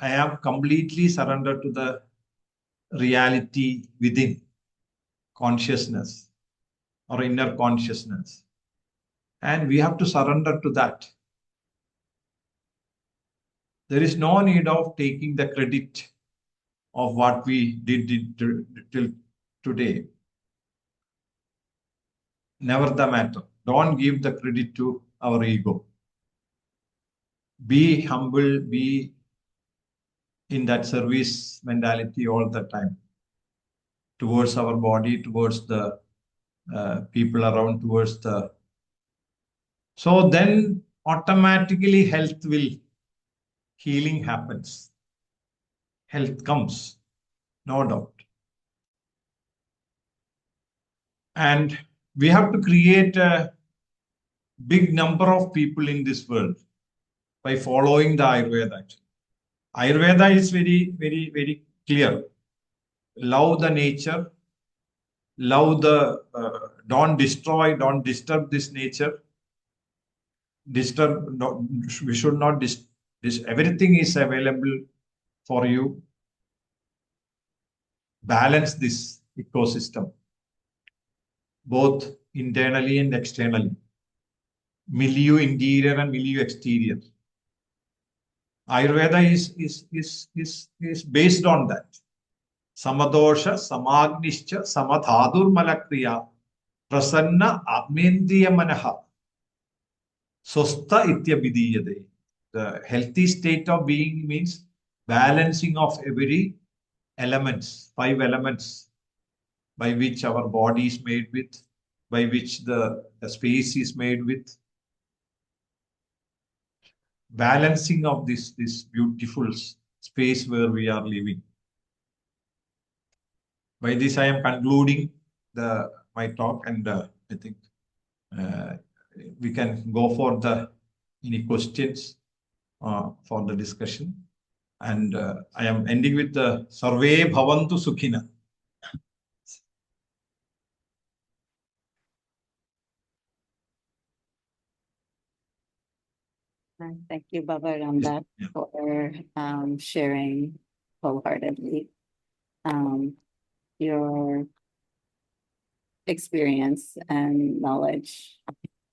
Speaker 1: I am completely surrendered to the reality within consciousness or inner consciousness. And we have to surrender to that. There is no need of taking the credit of what we did till today. Never the matter. Don't give the credit to our ego. Be humble, be in that service mentality all the time towards our body, towards the people around, towards the. So then automatically healing happens. Health comes, no doubt. And we have to create a big number of people in this world by following the Ayurveda. Ayurveda is very, very, very clear. Love the nature, love don't destroy, don't disturb this nature. We should not Everything is available for you. Balance this ecosystem, both internally and externally. Milieu interior and milieu exterior. Ayurveda is based on that. Samadosha, Samagnischa, Samadhadur Malakriya, Prasanna Atmendriya Manaha, Sosta Ityabhidiyade. The healthy state of being means balancing of every elements, 5 elements by which our body is made with, by which the space is made with. Balancing of this beautiful space where we are living. By this, I am concluding my talk, and I think we can go for any questions for the discussion. And I am ending with the Sarve Bhavantu Sukhina.
Speaker 2: Thank you, Baba Ramadas, for sharing wholeheartedly your experience and knowledge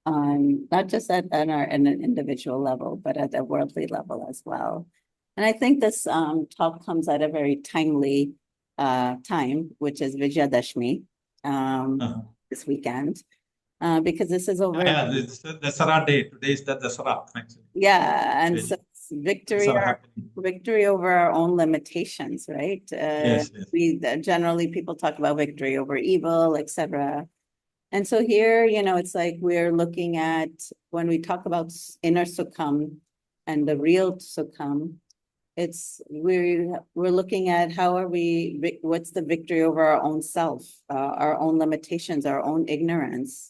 Speaker 2: on not just at an individual level, but at a worldly level as well. And I think this talk comes at a very timely time, which is Vijayadashmi this weekend. Because this is over.
Speaker 1: Yeah, this is the Dasara day. Today is the Dasara, actually.
Speaker 2: Yeah, and so it's victory over our own limitations, right?
Speaker 1: Yes.
Speaker 2: We generally people talk about victory over evil, etc. And so here, it's like we're looking at when we talk about inner Sukham and the real Sukham, we're looking at what's the victory over our own self, our own limitations, our own ignorance.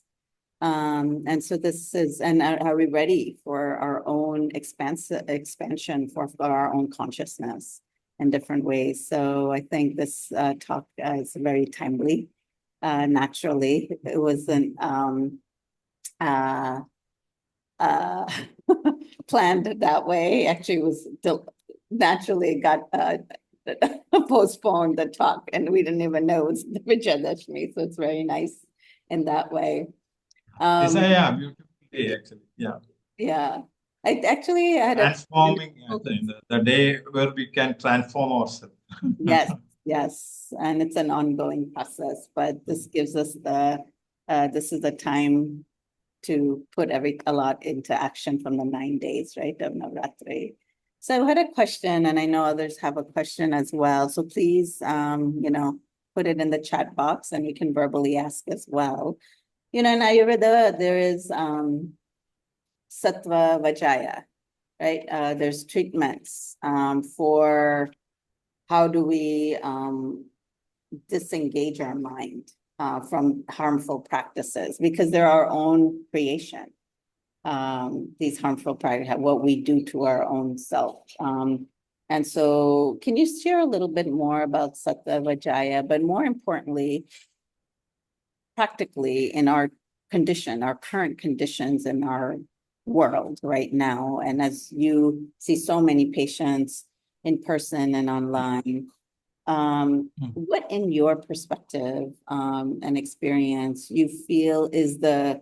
Speaker 2: And so are we ready for our own expansion for our own consciousness in different ways? So I think this talk is very timely. Naturally, it wasn't planned that way. Actually, it was naturally got postponed the talk, and we didn't even know it was the Vijayadashmi. So it's very nice in that way.
Speaker 1: It's a beautiful day, actually.
Speaker 2: Yeah. I actually had
Speaker 1: transforming the day where we can transform ourselves.
Speaker 2: Yes. And it's an ongoing process, but this gives us this is the time to put a lot into action from the 9 days, right, of Navratri. So I had a question, and I know others have a question as well. So please, put it in the chat box, and you can verbally ask as well. In Ayurveda, there is Sattva Vajaya, right? There's treatments for how do we disengage our mind from harmful practices, because they're our own creation. These harmful practices, what we do to our own self. And so can you share a little bit more about Sattva Vajaya, but more importantly, practically in our current conditions in our world right now. And as you see so many patients in person and online, what in your perspective and experience you feel is the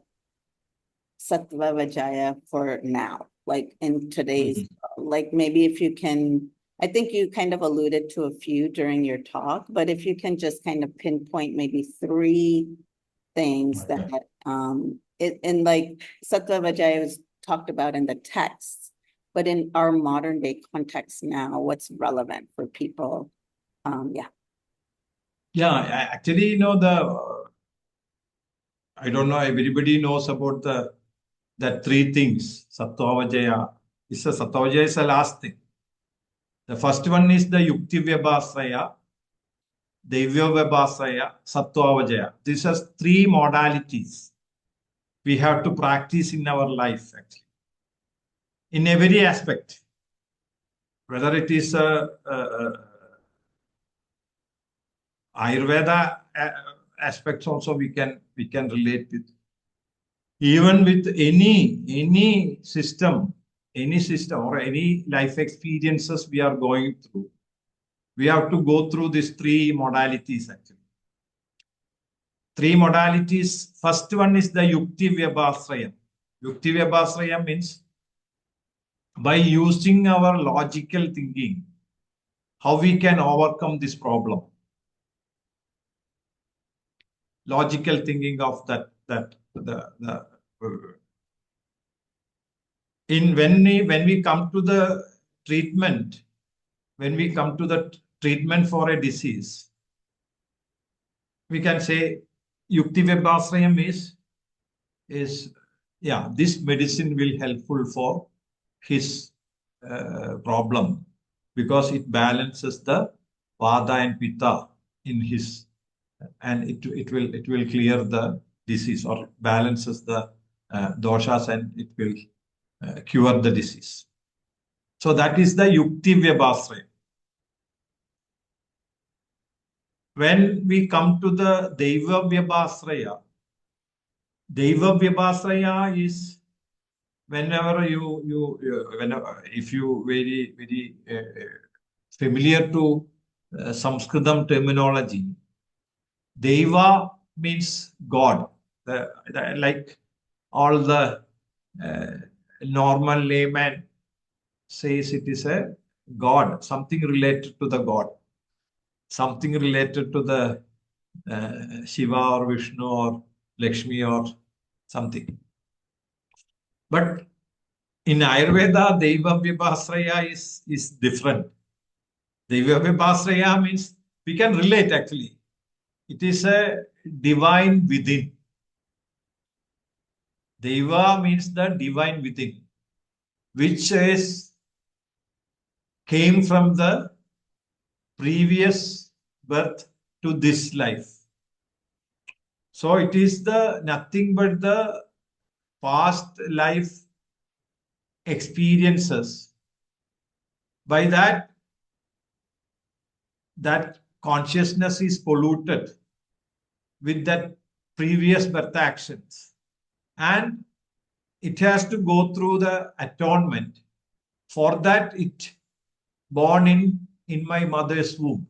Speaker 2: Sattva Vajaya for now, like in today's, like maybe if you can, I think you kind of alluded to a few during your talk, but if you can just kind of pinpoint maybe 3 things that in like Sattva Vajaya was talked about in the text, but in our modern day context now, what's relevant for people?
Speaker 1: Actually, I don't know, everybody knows about the 3 things. Sattva Vajaya is the last thing. The first one is the Yukti Vyabhasaya, Devya Vyabhasaya, Sattva Vajaya. These are 3 modalities we have to practice in our life, actually, in every aspect. Whether it is Ayurveda aspects also we can relate with. Even with any system any system or any life experiences we are going through, we have to go through these three modalities actually. Three modalities. First one is the Yukti Vyabhasraya. Yukti Vyabhasraya means by using our logical thinking, how we can overcome this problem. Logical thinking of when we come to the treatment, for a disease, we can say Yukti Vyabhasrayam is this medicine will helpful for his problem because it balances the Vata and Pitta in his, and it will clear the disease or balances the doshas, and it will cure the disease. So that is the Yukti Vyabhasraya. When we come to the Deva Vyabhasraya is whenever if you very familiar to Sanskritam terminology, Deva means God. Like all the normal layman says, it is a God, something related to the God, something related to the Shiva or Vishnu or Lakshmi or something. But in Ayurveda, Deva Vyabhasraya is different. Deva Vyabhasraya means we can relate actually. It is a divine within. Deva means the divine within, which came from the previous birth to this life. So it is nothing but the past life experiences. By that consciousness is polluted with that previous birth actions, and it has to go through the atonement. For that, it born in my mother's womb.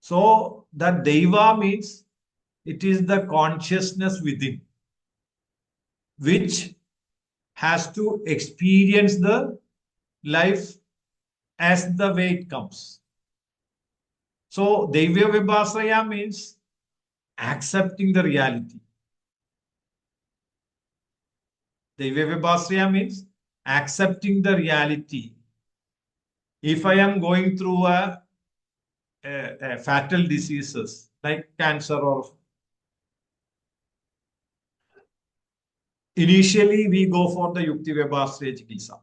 Speaker 1: So that Deva means it is the consciousness within, which has to experience the life as the way it comes. So Deva Vyabhasraya means accepting the reality. Deva Vyabhasraya means accepting the reality. If I am going through a fatal diseases like cancer or initially we go for the Yukti Vyabhasraya Chikitsa.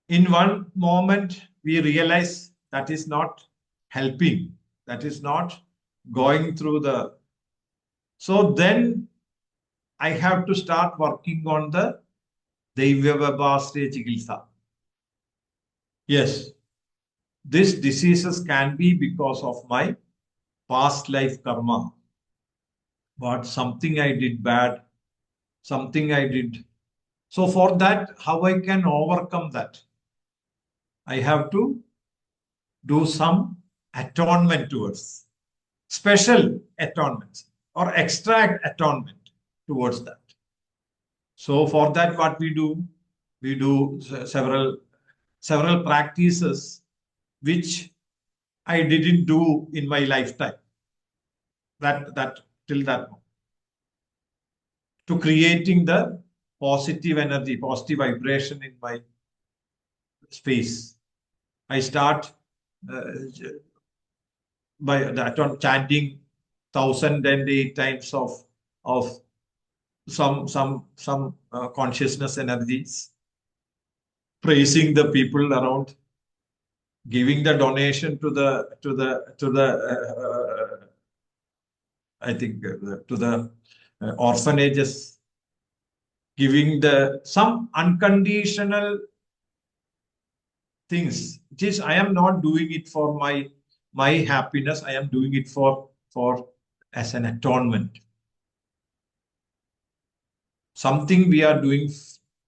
Speaker 1: In one moment we realize that is not helping, that is not going through the, so then I have to start working on the Deva Vyabhasraya Chikitsa. Yes, these diseases can be because of my past life karma. But something I did bad, something I did. So for that, how I can overcome that? I have to do some atonement towards, special atonement or extra atonement towards that. So for that, what we do several practices which I didn't do in my lifetime. That till that moment. To creating the positive energy, positive vibration in my space. I start by that chanting 1,008 times of some consciousness energies, praising the people around, giving the donation to the orphanages, giving some unconditional things. It is, I am not doing it for my happiness. I am doing it for as an atonement. Something we are doing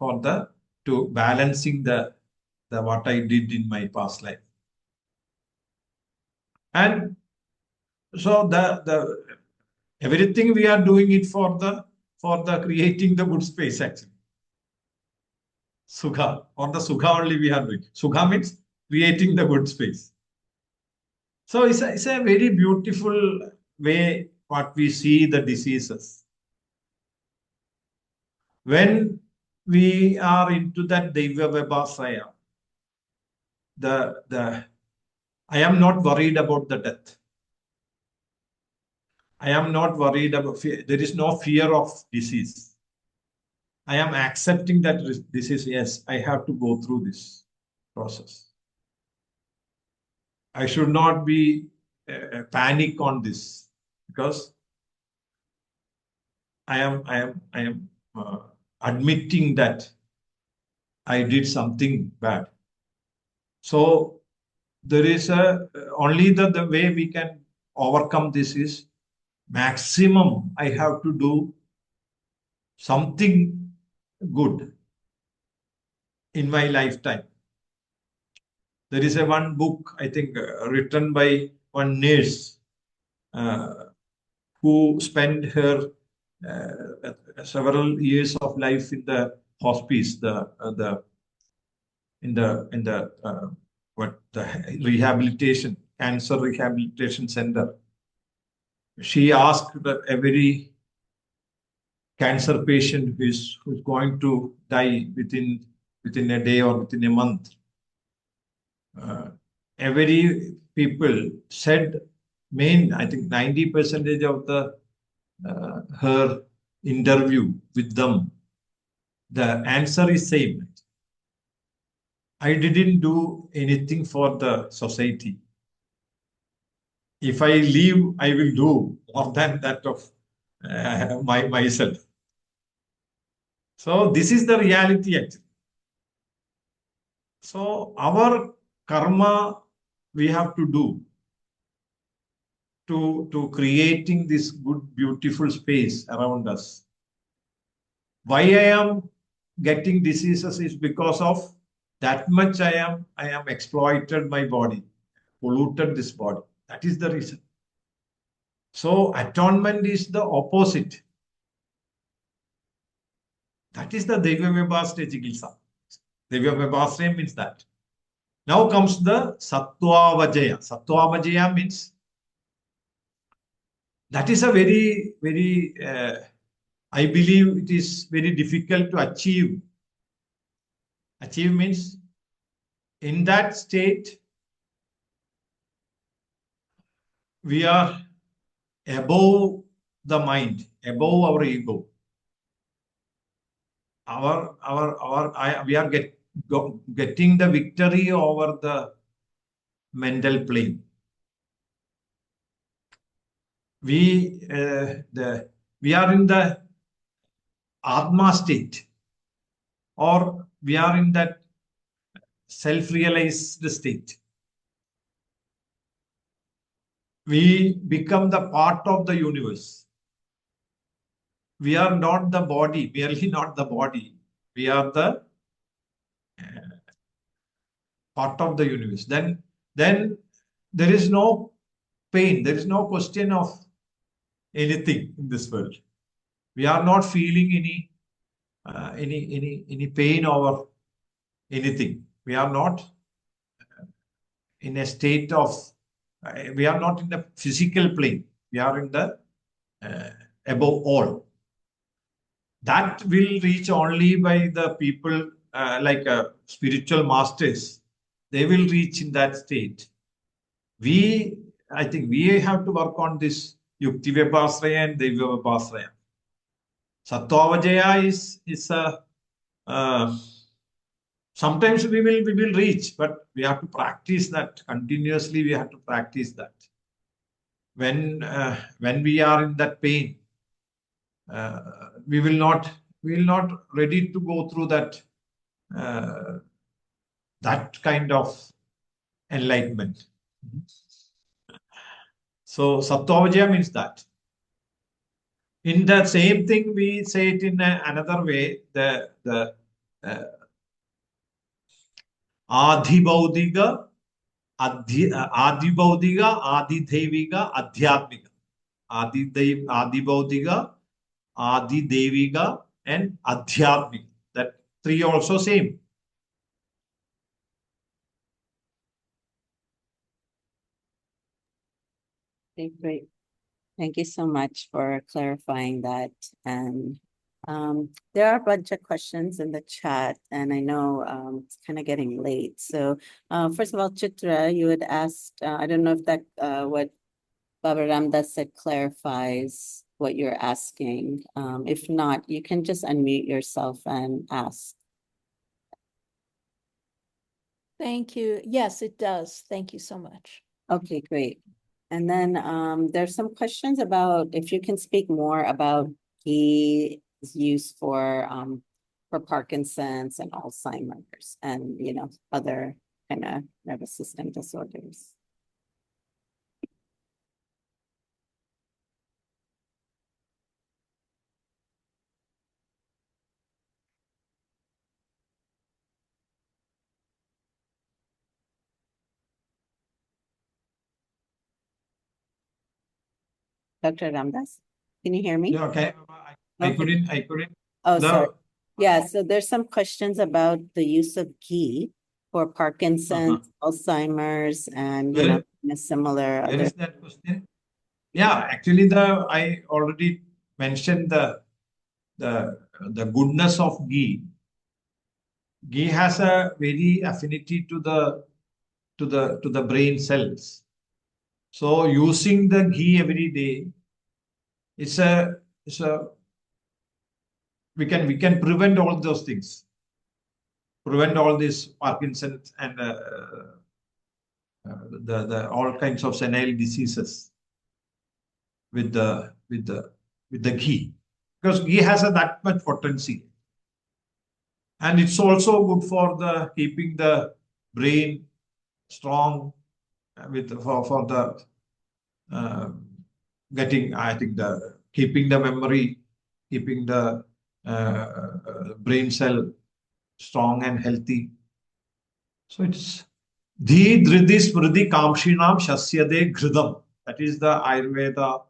Speaker 1: for the to balancing the what I did in my past life. And so the everything we are doing it for the creating the good space actually. Sukha, or the Sukha only we are doing. Sukha means creating the good space. So it's a very beautiful way what we see the diseases. When we are into that Deva Vibhasaya, I am not worried about the death. I am not worried about fear. There is no fear of disease. I am accepting that this is, yes, I have to go through this process. I should not be panic on this, because I am admitting that I did something bad. So there is only the way we can overcome this is maximum I have to do something good in my lifetime. There is one book, I think, written by one nurse who spent her several years of life in the hospice, the rehabilitation, cancer rehabilitation center. She asked every cancer patient who's going to die within a day or within a month. Every people said, I think 90% of the her interview with them, the answer is same. I didn't do anything for the society. If I leave, I will do more than that of myself. So this is the reality actually. So our karma we have to do to creating this good, beautiful space around us. Why I am getting diseases is because of that much I am exploited my body, polluted this body. That is the reason. So atonement is the opposite. That is the Deva Vibhasya Chikitsa. Deva Vibhasya means that. Now comes the Sattva Vajaya. Sattva Vajaya means that is a very, very, I believe it is very difficult to achieve. Achieve means in that state, we are above the mind, above our ego. We are getting the victory over the mental plane. We are in the Atma state, or we are in that self-realized state. We become the part of the universe. We are not the body, merely not the body. We are the part of the universe. Then there is no pain. There is no question of anything in this world. We are not feeling any pain over anything. We are not in a state of, we are not in the physical plane. We are in the above all. That will reach only by the people like spiritual masters. They will reach in that state. I think we have to work on this Yukti Vibhasraya and Deva Vibhasraya. Sattva Vajaya is sometimes we will reach, but we have to practice that continuously. We have to practice that. When we are in that pain, we will not ready to go through that that kind of enlightenment. So Sattva Vajaya means that. In the same thing, we say it in another way. The Adhibaudiga, Adibaudiga, Adideviga, Adhyatmika. Adibaudiga, Adideviga, and Adhyatmika. That three also same.
Speaker 2: Okay, great. Thank you so much for clarifying that. And there are a bunch of questions in the chat, and I know it's kind of getting late. So first of all, Chitra, you had asked, I don't know if that what Baba Ramdas said clarifies what you're asking. If not, you can just unmute yourself and ask.
Speaker 3: Thank you. Yes, it does. Thank you so much.
Speaker 2: Okay, great. And then there's some questions about if you can speak more about Ghee's use for Parkinson's and Alzheimer's and other kind of nervous system disorders. Dr. Ramdas, can you hear me?
Speaker 1: Yeah, okay. I couldn't.
Speaker 2: Oh, sorry. Yeah, so there's some questions about the use of Ghee for Parkinson's, Alzheimer's, and in a similar
Speaker 1: Where
Speaker 2: other.
Speaker 1: is that question? Yeah, actually, I already mentioned the goodness of ghee. Ghee has a very affinity to the brain cells. So using the ghee every day, we can prevent all those things, prevent all these Parkinson's and the all kinds of senile diseases with the ghee, because ghee has that much potency, and it's also good for the keeping the brain strong for the getting, I think, the keeping the memory, keeping the brain cell strong and healthy. So it's Dhi Dhridi Smriti Kamshinam Shasyade Gridam. That is the Ayurveda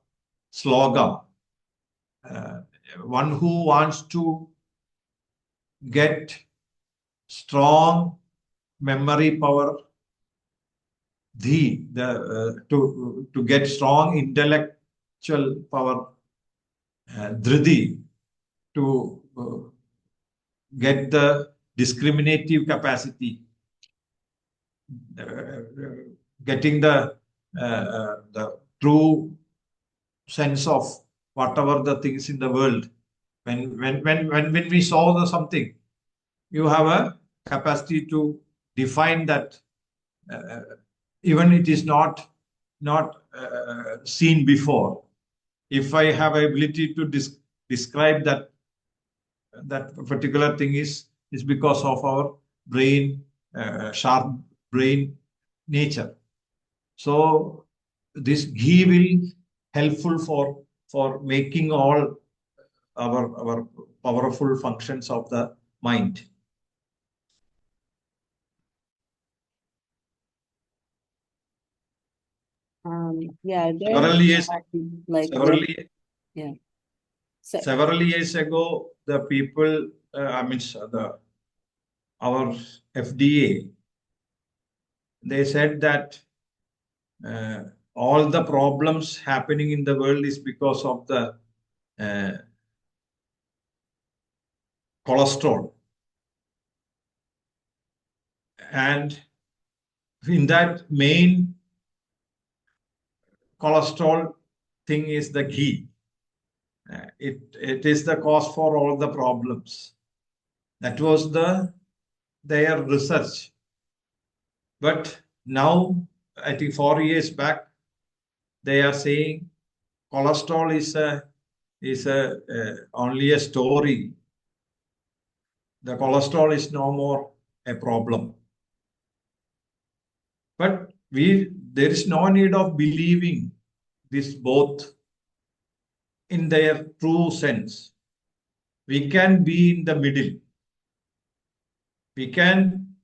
Speaker 1: slogan. One who wants to get strong memory power, to get strong intellectual power, dhridi, to get the discriminative capacity, getting the true sense of whatever the things in the world. When we saw something, you have a capacity to define that, even it is not seen before. If I have ability to describe that particular thing is because of our brain, sharp brain nature. So this ghee will helpful for making all our powerful functions of the mind. Several years ago, the people, our FDA, they said that all the problems happening in the world is because of the cholesterol. And in that main cholesterol thing is the ghee. It is the cause for all the problems. That was their research. But now, I think 4 years back, they are saying cholesterol is only a story. The cholesterol is no more a problem. But there is no need of believing this both in their true sense. We can be in the middle. We can,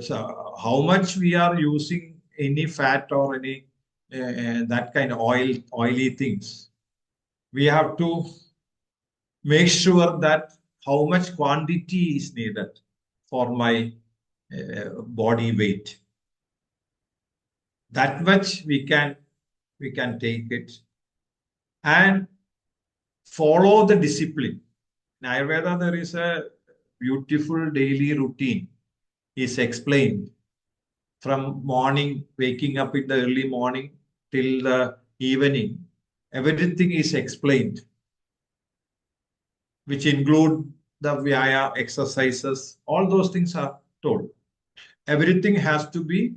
Speaker 1: so how much we are using any fat or any that kind of oily things. We have to make sure that how much quantity is needed for my body weight. That much we can take it and follow the discipline. In Ayurveda, there is a beautiful daily routine is explained from morning, waking up in the early morning till the evening. Everything is explained, which include the Vyaya exercises. All those things are told. Everything has to be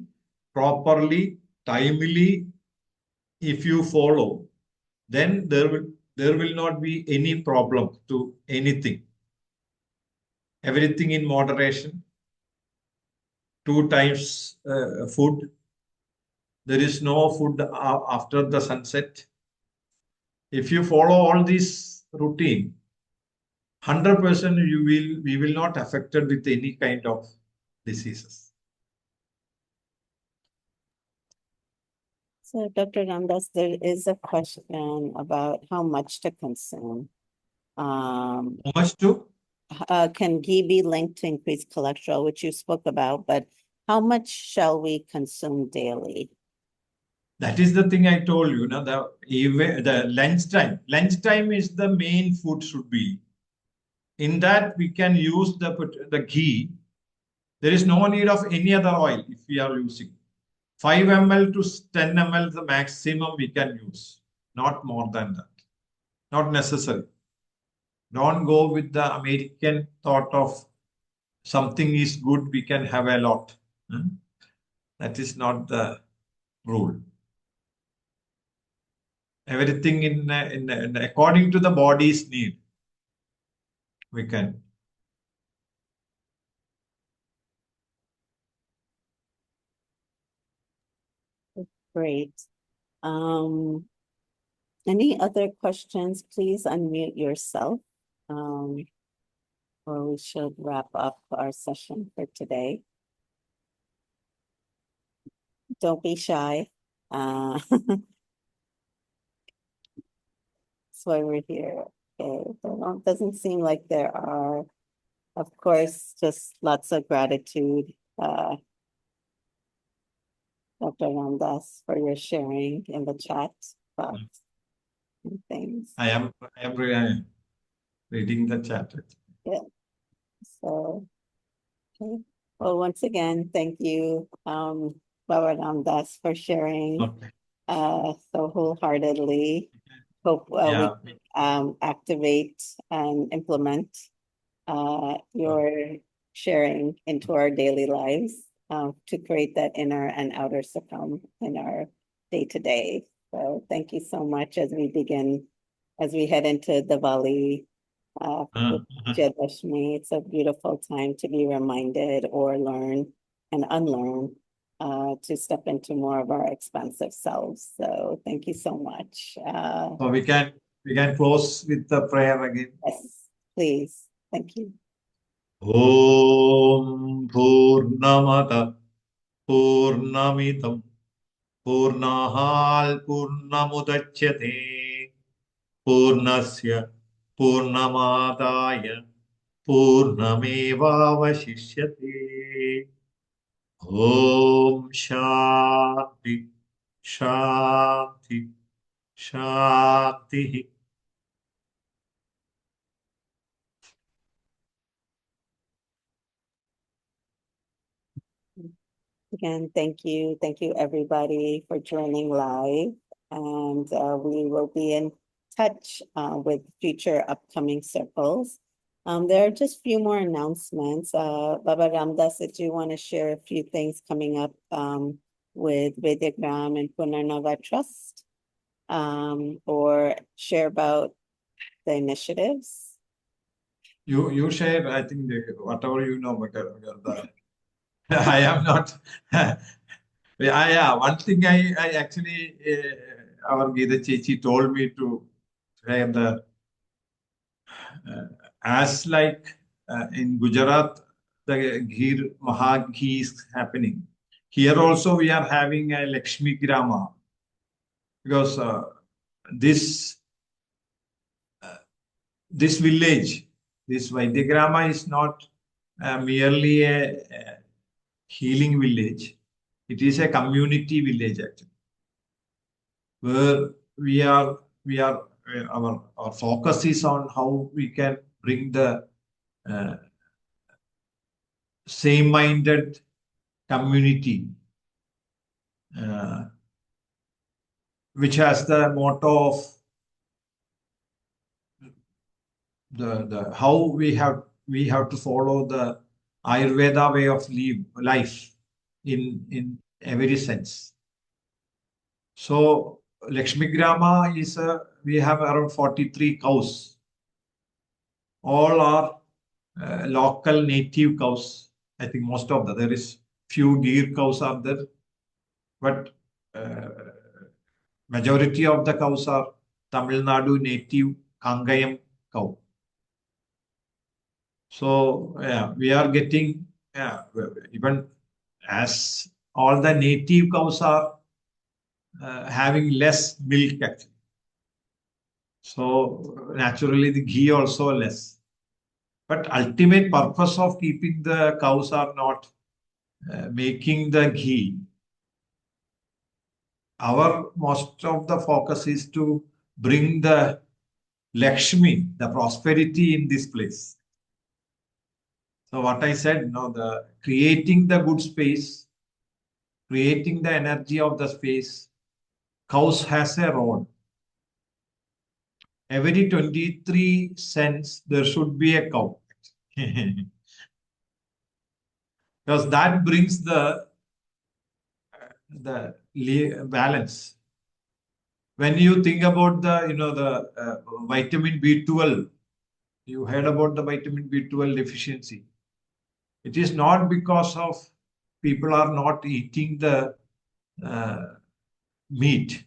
Speaker 1: properly, timely. If you follow, then there will not be any problem to anything. Everything in moderation. 2 times food. There is no food after the sunset. If you follow all this routine, 100% we will not affected with any kind of diseases.
Speaker 2: So, Dr. Ramadas, there is a question about how much to consume.
Speaker 1: How much to?
Speaker 2: Can ghee be linked to increased cholesterol, which you spoke about, but how much shall we consume daily?
Speaker 1: That is the thing I told you. The lunchtime. Lunchtime is the main food should be. In that we can use the ghee. There is no need of any other oil if we are using. 5 ml to 10 ml the maximum we can use. Not more than that. Not necessary. Don't go with the American thought of something is good, we can have a lot. That is not the rule. Everything in according to the body's need, we can.
Speaker 2: Great. Any other questions? Please unmute yourself. Or we should wrap up our session for today. Don't be shy. That's why we're here. Okay, doesn't seem like there are. Of course, just lots of gratitude, Dr. Ramadas, for your sharing in the chat box and things.
Speaker 1: I am reading the chat.
Speaker 2: Yeah. So, okay. Well, once again, thank you, Baba Ramadas, for sharing so wholeheartedly. Hope we activate and implement your sharing into our daily lives to create that inner and outer Sukham in our day-to-day. So thank you so much as we head into Diwali, Vijayadashmi. It's a beautiful time to be reminded or learn and unlearn to step into more of our expansive selves. So thank you so much.
Speaker 1: So we can close with the prayer again.
Speaker 2: Yes, please. Thank you.
Speaker 1: Om Purnamata Purnamidam Purnahal Purnamudachyate Purnasya Purnamadaya Purnamevavashishyate. Om Shanti Shanti Shanti.
Speaker 2: Again, thank you. Thank you, everybody, for joining live. And we will be in touch with future upcoming circles. There are just a few more announcements. Baba Ramdas, did you want to share a few things coming up with Vaidyagrama and Punarnava Trust? Or share about the initiatives?
Speaker 1: You share, I think, whatever you know, but I am not. Yeah. One thing I actually, our Gita Chechi told me to share the as like in Gujarat, the Ghee, Maha Ghee is happening. Here also we are having a Lakshmi Grama because this this village, this Vaidyagrama is not merely a healing village. It is a community village actually, where our focus is on how we can bring the same-minded community, which has the motto of the how we have to follow the Ayurveda way of life in every sense. So Lakshmi Grama is we have around 43 cows. All are local native cows. I think most of them. There is few Ghee cows are there, but majority of the cows are Tamil Nadu native Kangayam cow. So yeah, we are getting even as all the native cows are having less milk actually. So naturally the ghee also less. But ultimate purpose of keeping the cows are not making the ghee. Our most of the focus is to bring the Lakshmi, the prosperity in this place. So what I said, the creating the good space, creating the energy of the space, cows has a role. Every 23 cents, there should be a cow. Because that brings the balance. When you think about the vitamin B12, you heard about the vitamin B12 deficiency. It is not because of people are not eating the meat.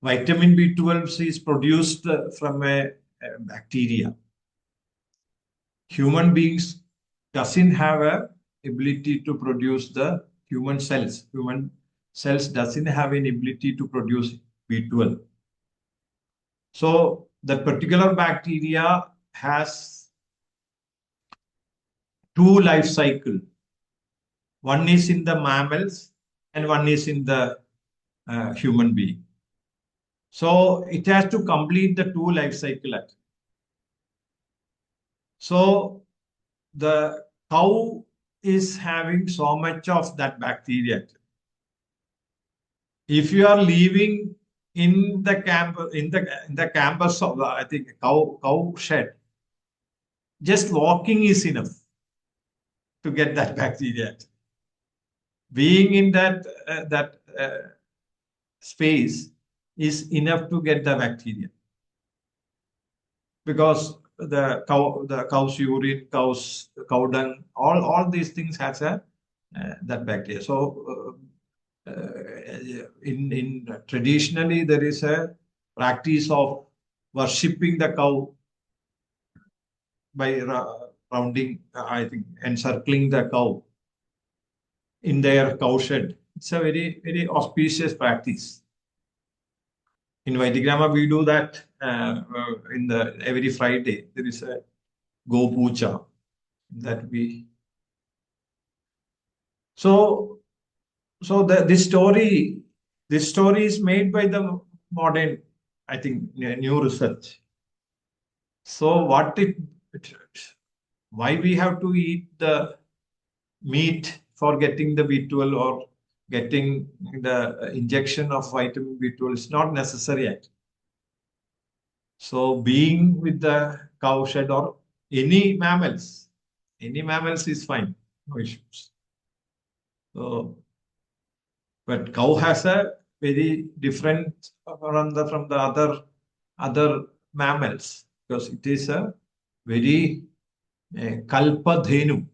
Speaker 1: Vitamin B12 is produced from a bacteria. Human beings doesn't have a ability to produce the human cells. Human cells doesn't have an ability to produce B12. So that particular bacteria has two life cycle. One is in the mammals and one is in the human being. So it has to complete the two life cycle. So the cow is having so much of that bacteria. If you are living in the camp, in the campus of I think cow shed, just walking is enough to get that bacteria. Being in that space is enough to get the bacteria, because the cow's urine, cow dung, all these things has that bacteria. So in traditionally there is a practice of worshipping the cow by rounding, I think, encircling the cow in their cow shed. It's a very, very auspicious practice. In Vaidyagrama, we do that in the every Friday. There is a Go Puja that we. So this story is made by the modern, I think, new research. So why we have to eat the meat for getting the B12 or getting the injection of vitamin B12 is not necessary yet. So being with the cow shed or any mammals is fine, no issues. So, but cow has a very different from the other mammals, because it is a very kalpadhenu.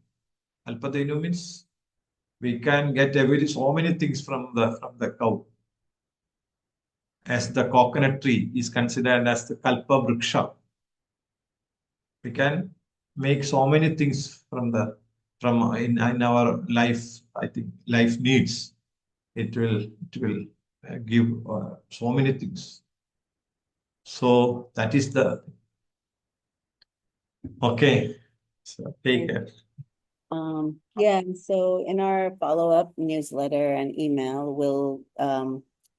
Speaker 1: Kalpadhenu means we can get so many things from the cow. As the coconut tree is considered as the kalpa vriksha. We can make so many things from in our life. I think life needs. It will give so many things. So that is the okay. So take care.
Speaker 2: Yeah, and so in our follow-up newsletter and email, we'll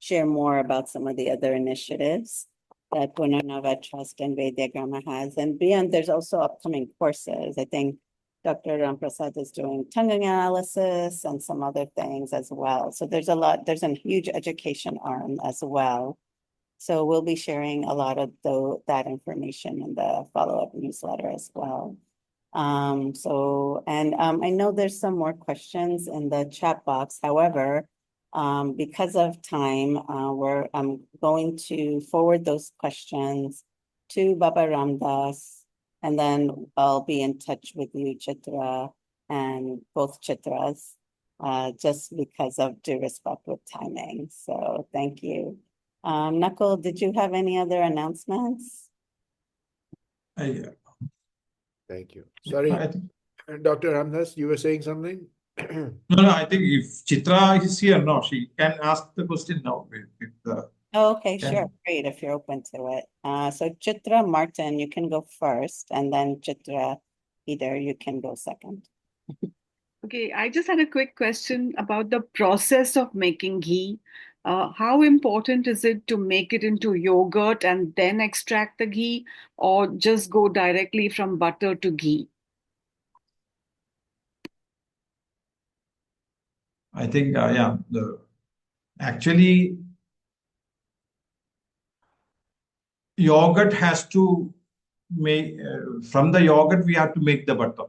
Speaker 2: share more about some of the other initiatives that Punarnava Trust and Vaidyagrama has. And beyond, there's also upcoming courses. I think Dr. Ramprasad is doing tongue analysis and some other things as well. So there's a huge education arm as well. So we'll be sharing a lot of that information in the follow-up newsletter as well. I know there's some more questions in the chat box. However, because of time, I'm going to forward those questions to Baba Ramdas, and then I'll be in touch with you, Chitra, and both Chitras, just because of due respect with timing. So thank you. Nakul, did you have any other announcements?
Speaker 1: Yeah.
Speaker 4: Thank you. Sorry,
Speaker 1: I think,
Speaker 4: Dr. Ramdas, you were saying something?
Speaker 1: no, I think if Chitra is here, no, she can ask the question now. If
Speaker 2: Oh, okay,
Speaker 1: Yeah.
Speaker 2: sure. Great, if you're open to it. So Chitra, Martin, you can go first, and then Chitra, either you can go second.
Speaker 5: Okay, I just had a quick question about the process of making ghee. How important is it to make it into yogurt and then extract the ghee, or just go directly from butter to ghee?
Speaker 1: I think, yeah, actually, yogurt has to make, from the yogurt, we have to make the butter.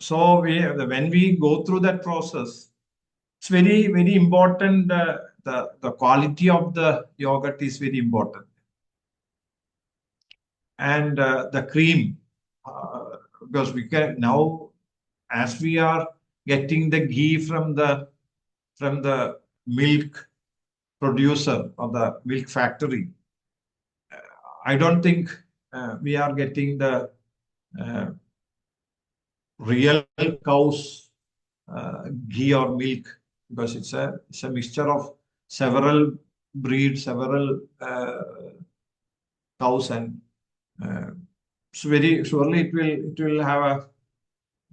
Speaker 1: So when we go through that process, it's very, very important. The quality of the yogurt is very important. And the cream, because we can now, as we are getting the ghee from the milk producer or the milk factory, I don't think we are getting the real cow's ghee or milk, because it's a mixture of several breeds, several cows, and so very surely it will have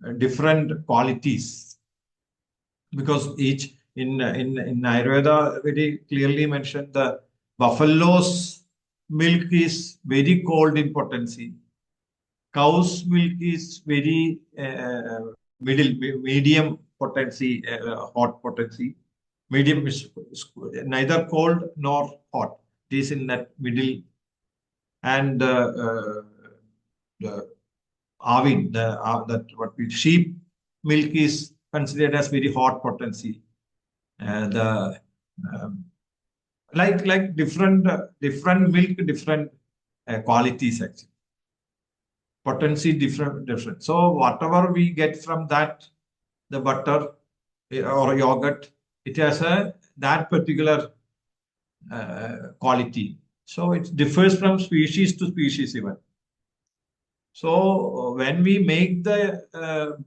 Speaker 1: a different qualities, because each in Ayurveda very clearly mentioned the buffalo's milk is very cold in potency. Cow's milk is very medium potency, hot potency. Medium is neither cold nor hot. It is in that middle. And the avin, that what we sheep milk is considered as very hot potency. Like different milk, different qualities actually. Potency different. So whatever we get from that, the butter or yogurt, it has that particular quality. So it differs from species to species even. So when we make the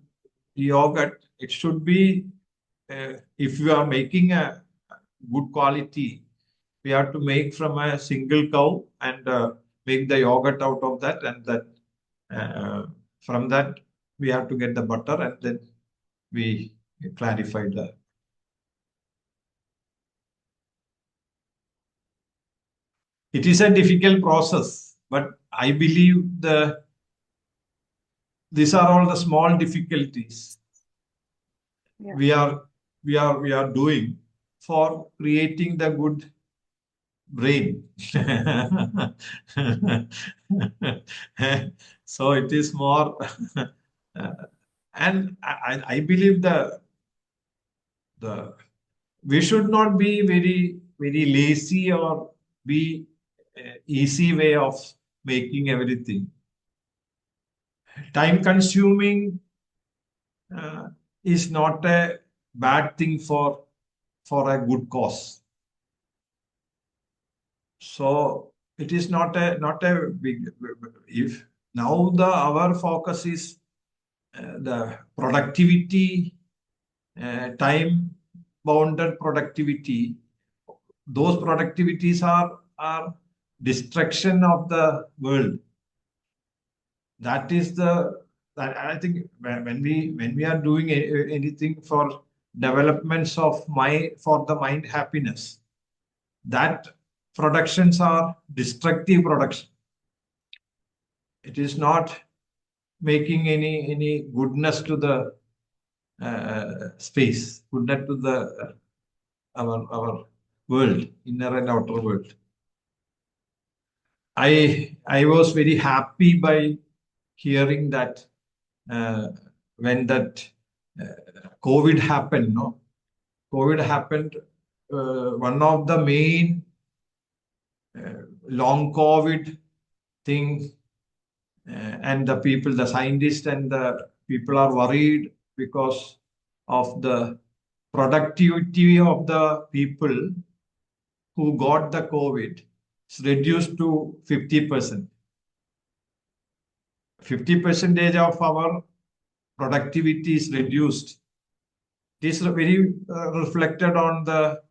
Speaker 1: yogurt, it should be, if you are making a good quality, we have to make from a single cow and make the yogurt out of that, and that from that we have to get the butter, and then we clarify the. It is a difficult process, but I believe these are all the small difficulties we are doing for creating the good brain. So it is more, and I believe we should not be very, very lazy or be easy way of making everything. Time consuming is not a bad thing for a good cause. So it is not a big, if now our focus is the productivity, time bounded productivity. Those productivities are destruction of the world. That is I think when we are doing anything for developments of for the mind happiness, that productions are destructive production. It is not making any goodness to the space, goodness to the our world, inner and outer world. I was very happy by hearing that when that COVID happened, no? COVID happened, one of the main long COVID thing, and the people, the scientists and the people are worried because of the productivity of the people who got the COVID. It's reduced to 50%. 50% of our productivity is reduced. This is very reflected on the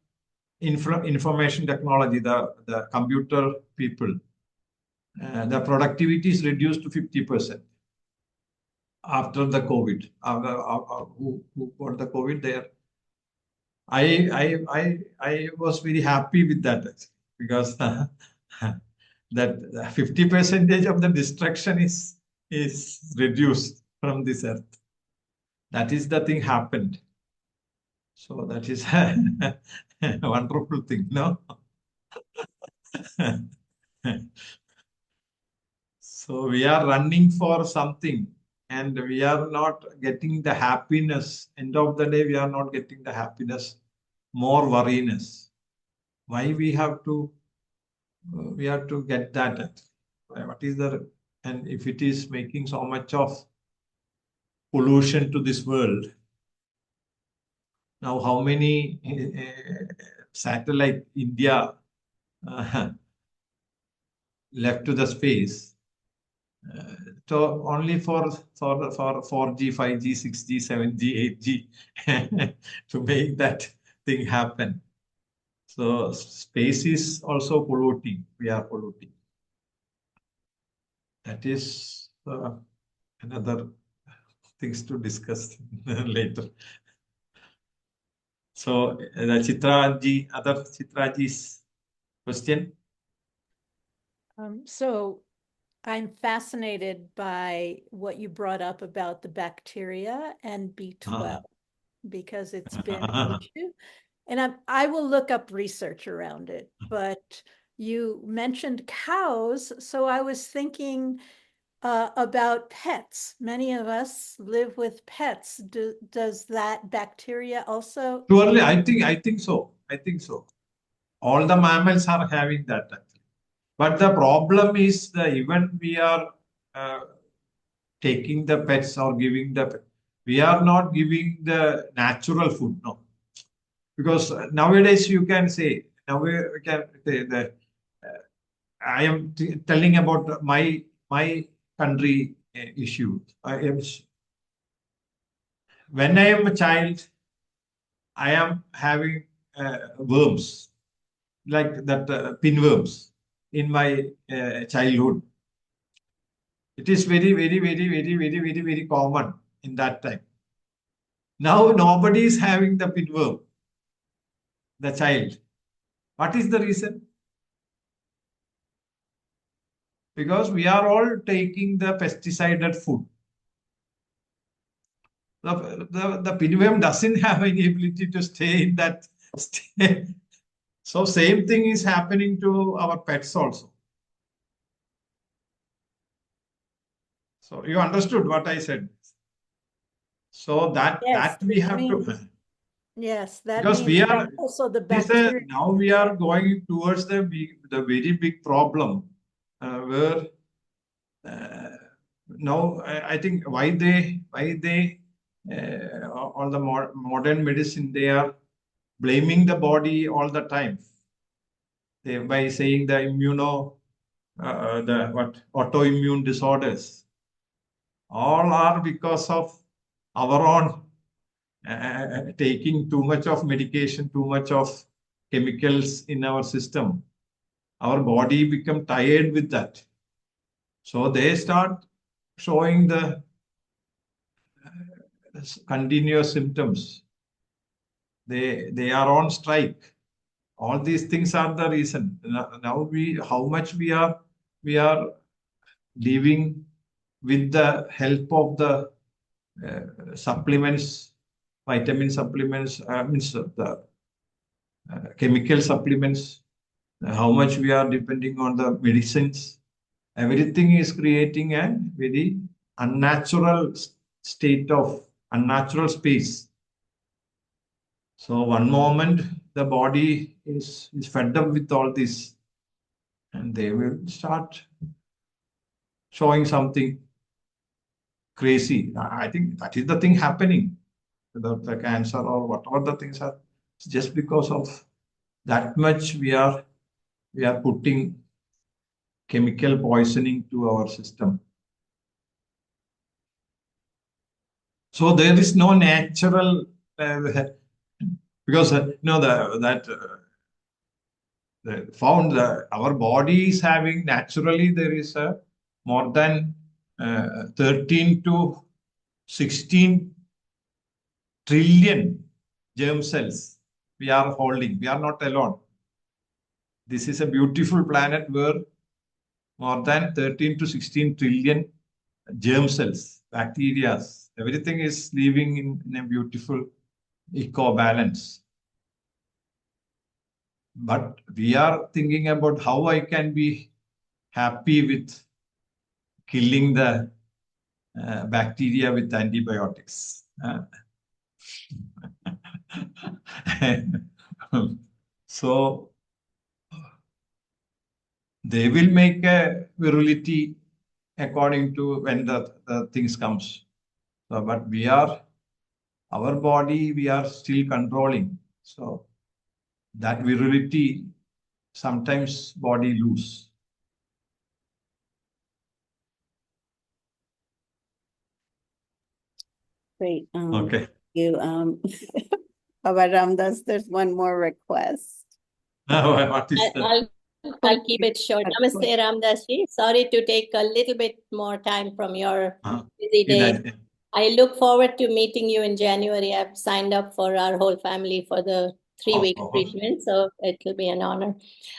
Speaker 1: information technology, the computer people. The productivity is reduced to 50% after the COVID. Who got the COVID there? I was very happy with that because that 50% of the destruction is reduced from this earth. That is the thing happened. So that is a wonderful thing, no? So we are running for something and we are not getting the happiness. End of the day, we are not getting the happiness, more worriness. Why we have to get that? What is the, and if it is making so much of pollution to this world, now how many satellite India left to the space? So only for 4G, 5G, 6G, 7G, 8G to make that thing happen. So space is also polluting. We are polluting. That is another things to discuss later. So the Chitraji, other Chitraji's question.
Speaker 3: So I'm fascinated by what you brought up about the bacteria and B12 because it's been an issue. And I will look up research around it, but you mentioned cows. So I was thinking about pets. Many of us live with pets. Does that bacteria also?
Speaker 1: Surely, I think so. I think so. All the mammals are having that. But the problem is that even we are taking the pets or giving we are not giving the natural food, no. Because nowadays you can say, now we can say that I am telling about my country issue. When I am a child, I am having worms, like that pinworms in my childhood. It is very common in that time. Now nobody is having the pinworm, the child. What is the reason? Because we are all taking the pesticided food. The pinworm doesn't have any ability to stay in that state. So same thing is happening to our pets also. So you understood what I said. So that we have to.
Speaker 3: Yes, that
Speaker 1: because
Speaker 3: means
Speaker 1: we are
Speaker 3: also the bacteria.
Speaker 1: now we are going towards the very big problem where now I think why they all the modern medicine, they are blaming the body all the time by saying the the autoimmune disorders, all are because of our own taking too much of medication, too much of chemicals in our system. Our body become tired with that. So they start showing the continuous symptoms. They are on strike. All these things are the reason. Now how much we are living with the help of the supplements, vitamin supplements, means the chemical supplements, how much we are depending on the medicines. Everything is creating a very unnatural state of unnatural space. So one moment the body is fed up with all this, and they will start showing something crazy. I think that is the thing happening. The cancer or whatever the things are, it's just because of that much we are putting chemical poisoning to our system. So there is no natural because found our body is having naturally there is a more than 13 to 16 trillion germ cells we are holding. We are not alone. This is a beautiful planet where more than 13 to 16 trillion germ cells, bacteria, everything is living in a beautiful eco balance. But we are thinking about how I can be happy with killing the bacteria with antibiotics. So they will make a virility according to when the things comes. So, but our body, we are still controlling. So that virility, sometimes body lose.
Speaker 2: Great.
Speaker 1: Okay.
Speaker 2: You, Ramadas, there's one more request.
Speaker 1: What is
Speaker 6: I'll keep it short. Namaste, Ramdashi. Sorry to take a little bit more time from your busy day. I look forward to meeting you in January. I've signed up for our whole family for the 3-week treatment, so it will be an honor.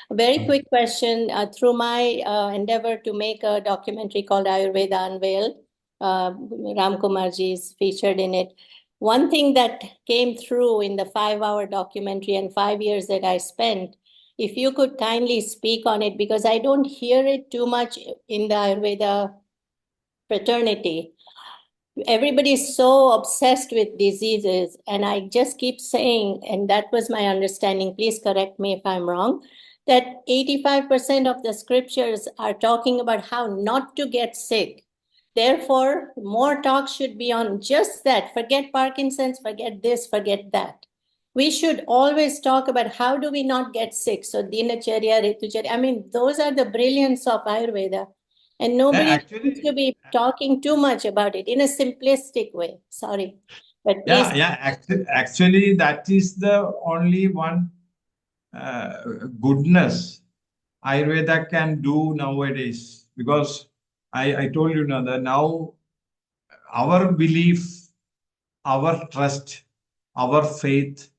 Speaker 6: A very quick question. Through my endeavor to make a documentary called Ayurveda Unveiled, Ram Kumarji is featured in it. One thing that came through in the 5-hour documentary and 5 years that I spent, if you could kindly speak on it, because I don't hear it too much in the Ayurveda fraternity. Everybody is so obsessed with diseases, and I just keep saying, and that was my understanding, please correct me if I'm wrong, that 85% of the scriptures are talking about how not to get sick. Therefore, more talk should be on just that. Forget Parkinson's, forget this, forget that. We should always talk about how do we not get sick. So dinacharya, ritucharya, I mean, those are the brilliance of Ayurveda. And nobody seems to be talking too much about it in a simplistic way. Sorry. But please.
Speaker 1: Actually, that is the only one goodness Ayurveda can do nowadays. Because I told you now that now our belief, our trust, our faith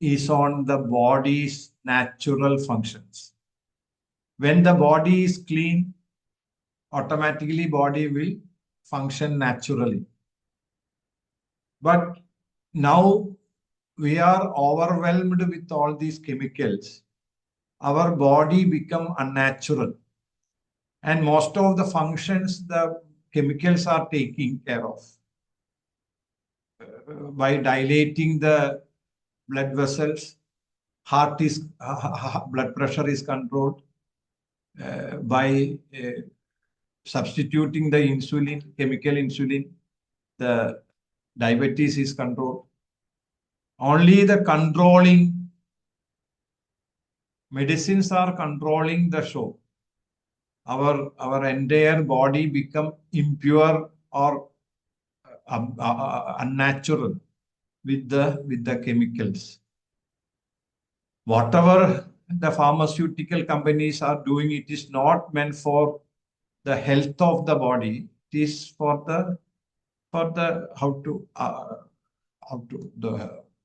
Speaker 1: is on the body's natural functions. When the body is clean, automatically body will function naturally. But now we are overwhelmed with all these chemicals. Our body become unnatural. And most of the functions the chemicals are taking care of. By dilating the blood vessels, blood pressure is controlled. By substituting the insulin, chemical insulin, the diabetes is controlled. Only the controlling medicines are controlling the show. our entire body become impure or unnatural with the chemicals. Whatever the pharmaceutical companies are doing, it is not meant for the health of the body. It is for the how to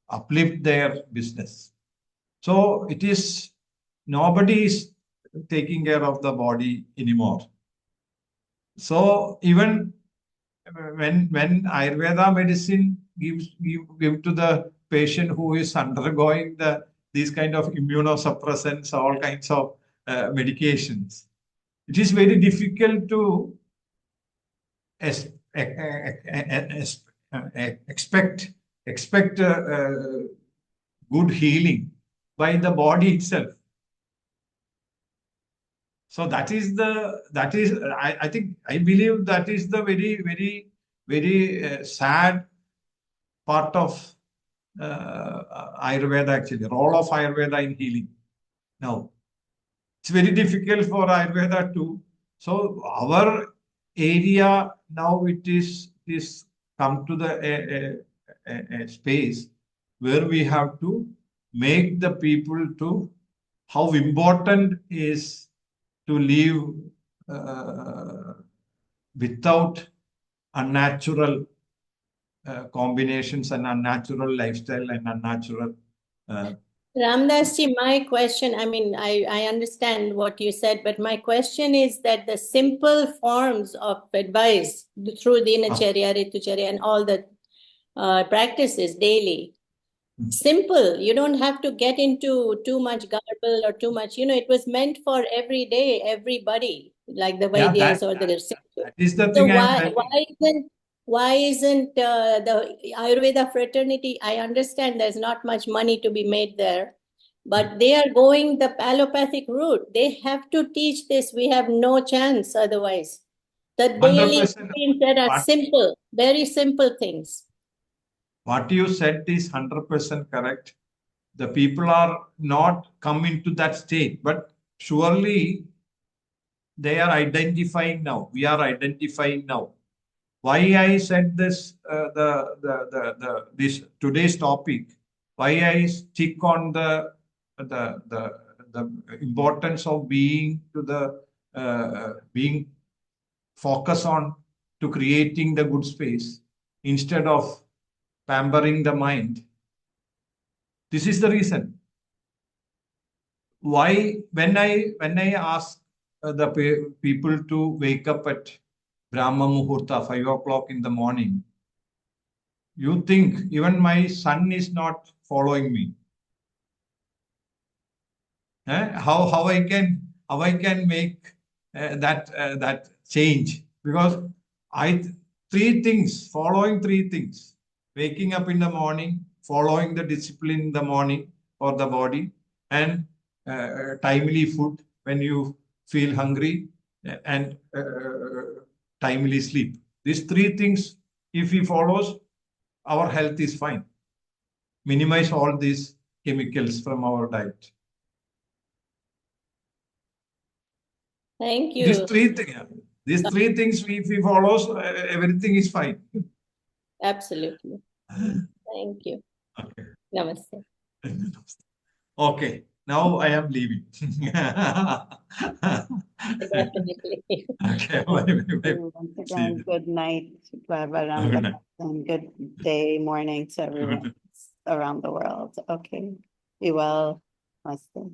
Speaker 1: uplift their business. So it is nobody is taking care of the body anymore. So even when Ayurveda medicine give to the patient who is undergoing these kind of immunosuppressants, all kinds of medications, it is very difficult to expect good healing by the body itself. So I believe that is the very sad part of Ayurveda, actually, role of Ayurveda in healing. Now, it's very difficult for Ayurveda too. So our area now it is come to the a space where we have to make the people to how important is to live without unnatural combinations and unnatural lifestyle and unnatural.
Speaker 6: Ramdas ji, my question, I mean, I understand what you said, but my question is that the simple forms of advice through Dinacharya, Ritucharya, and all the practices daily, simple, you don't have to get into too much garble or too much, it was meant for every day, everybody, like the Vaidyas or the
Speaker 1: that is the
Speaker 6: so
Speaker 1: thing.
Speaker 6: why isn't the Ayurveda fraternity? I understand there's not much money to be made there, but they are going the allopathic route. They have to teach this. We have no chance otherwise. The daily things that are simple, very simple things.
Speaker 1: What you said is 100% correct. The people are not come into that state, but surely they are identifying now. We are identifying now. Why I said this, this today's topic, why I stick on the importance of being focus on to creating the good space instead of pampering the mind. This is the reason why when I ask the people to wake up at Brahma Muhurta, 5 o'clock in the morning, you think even my son is not following me. How I can make that change? Because following three things: waking up in the morning, following the discipline in the morning for the body, and timely food when you feel hungry, and timely sleep. These three things, if he follows, our health is fine. Minimize all these chemicals from our diet.
Speaker 6: Thank you.
Speaker 1: These three things, if he follows, everything is fine.
Speaker 6: Absolutely. Thank you.
Speaker 1: Okay.
Speaker 6: Namaste.
Speaker 1: Okay. Now I am leaving.
Speaker 6: Definitely.
Speaker 1: Okay.
Speaker 2: Once again, good night, Ramadas, and good day, morning to everyone around the world. Okay. Be well. Namaste.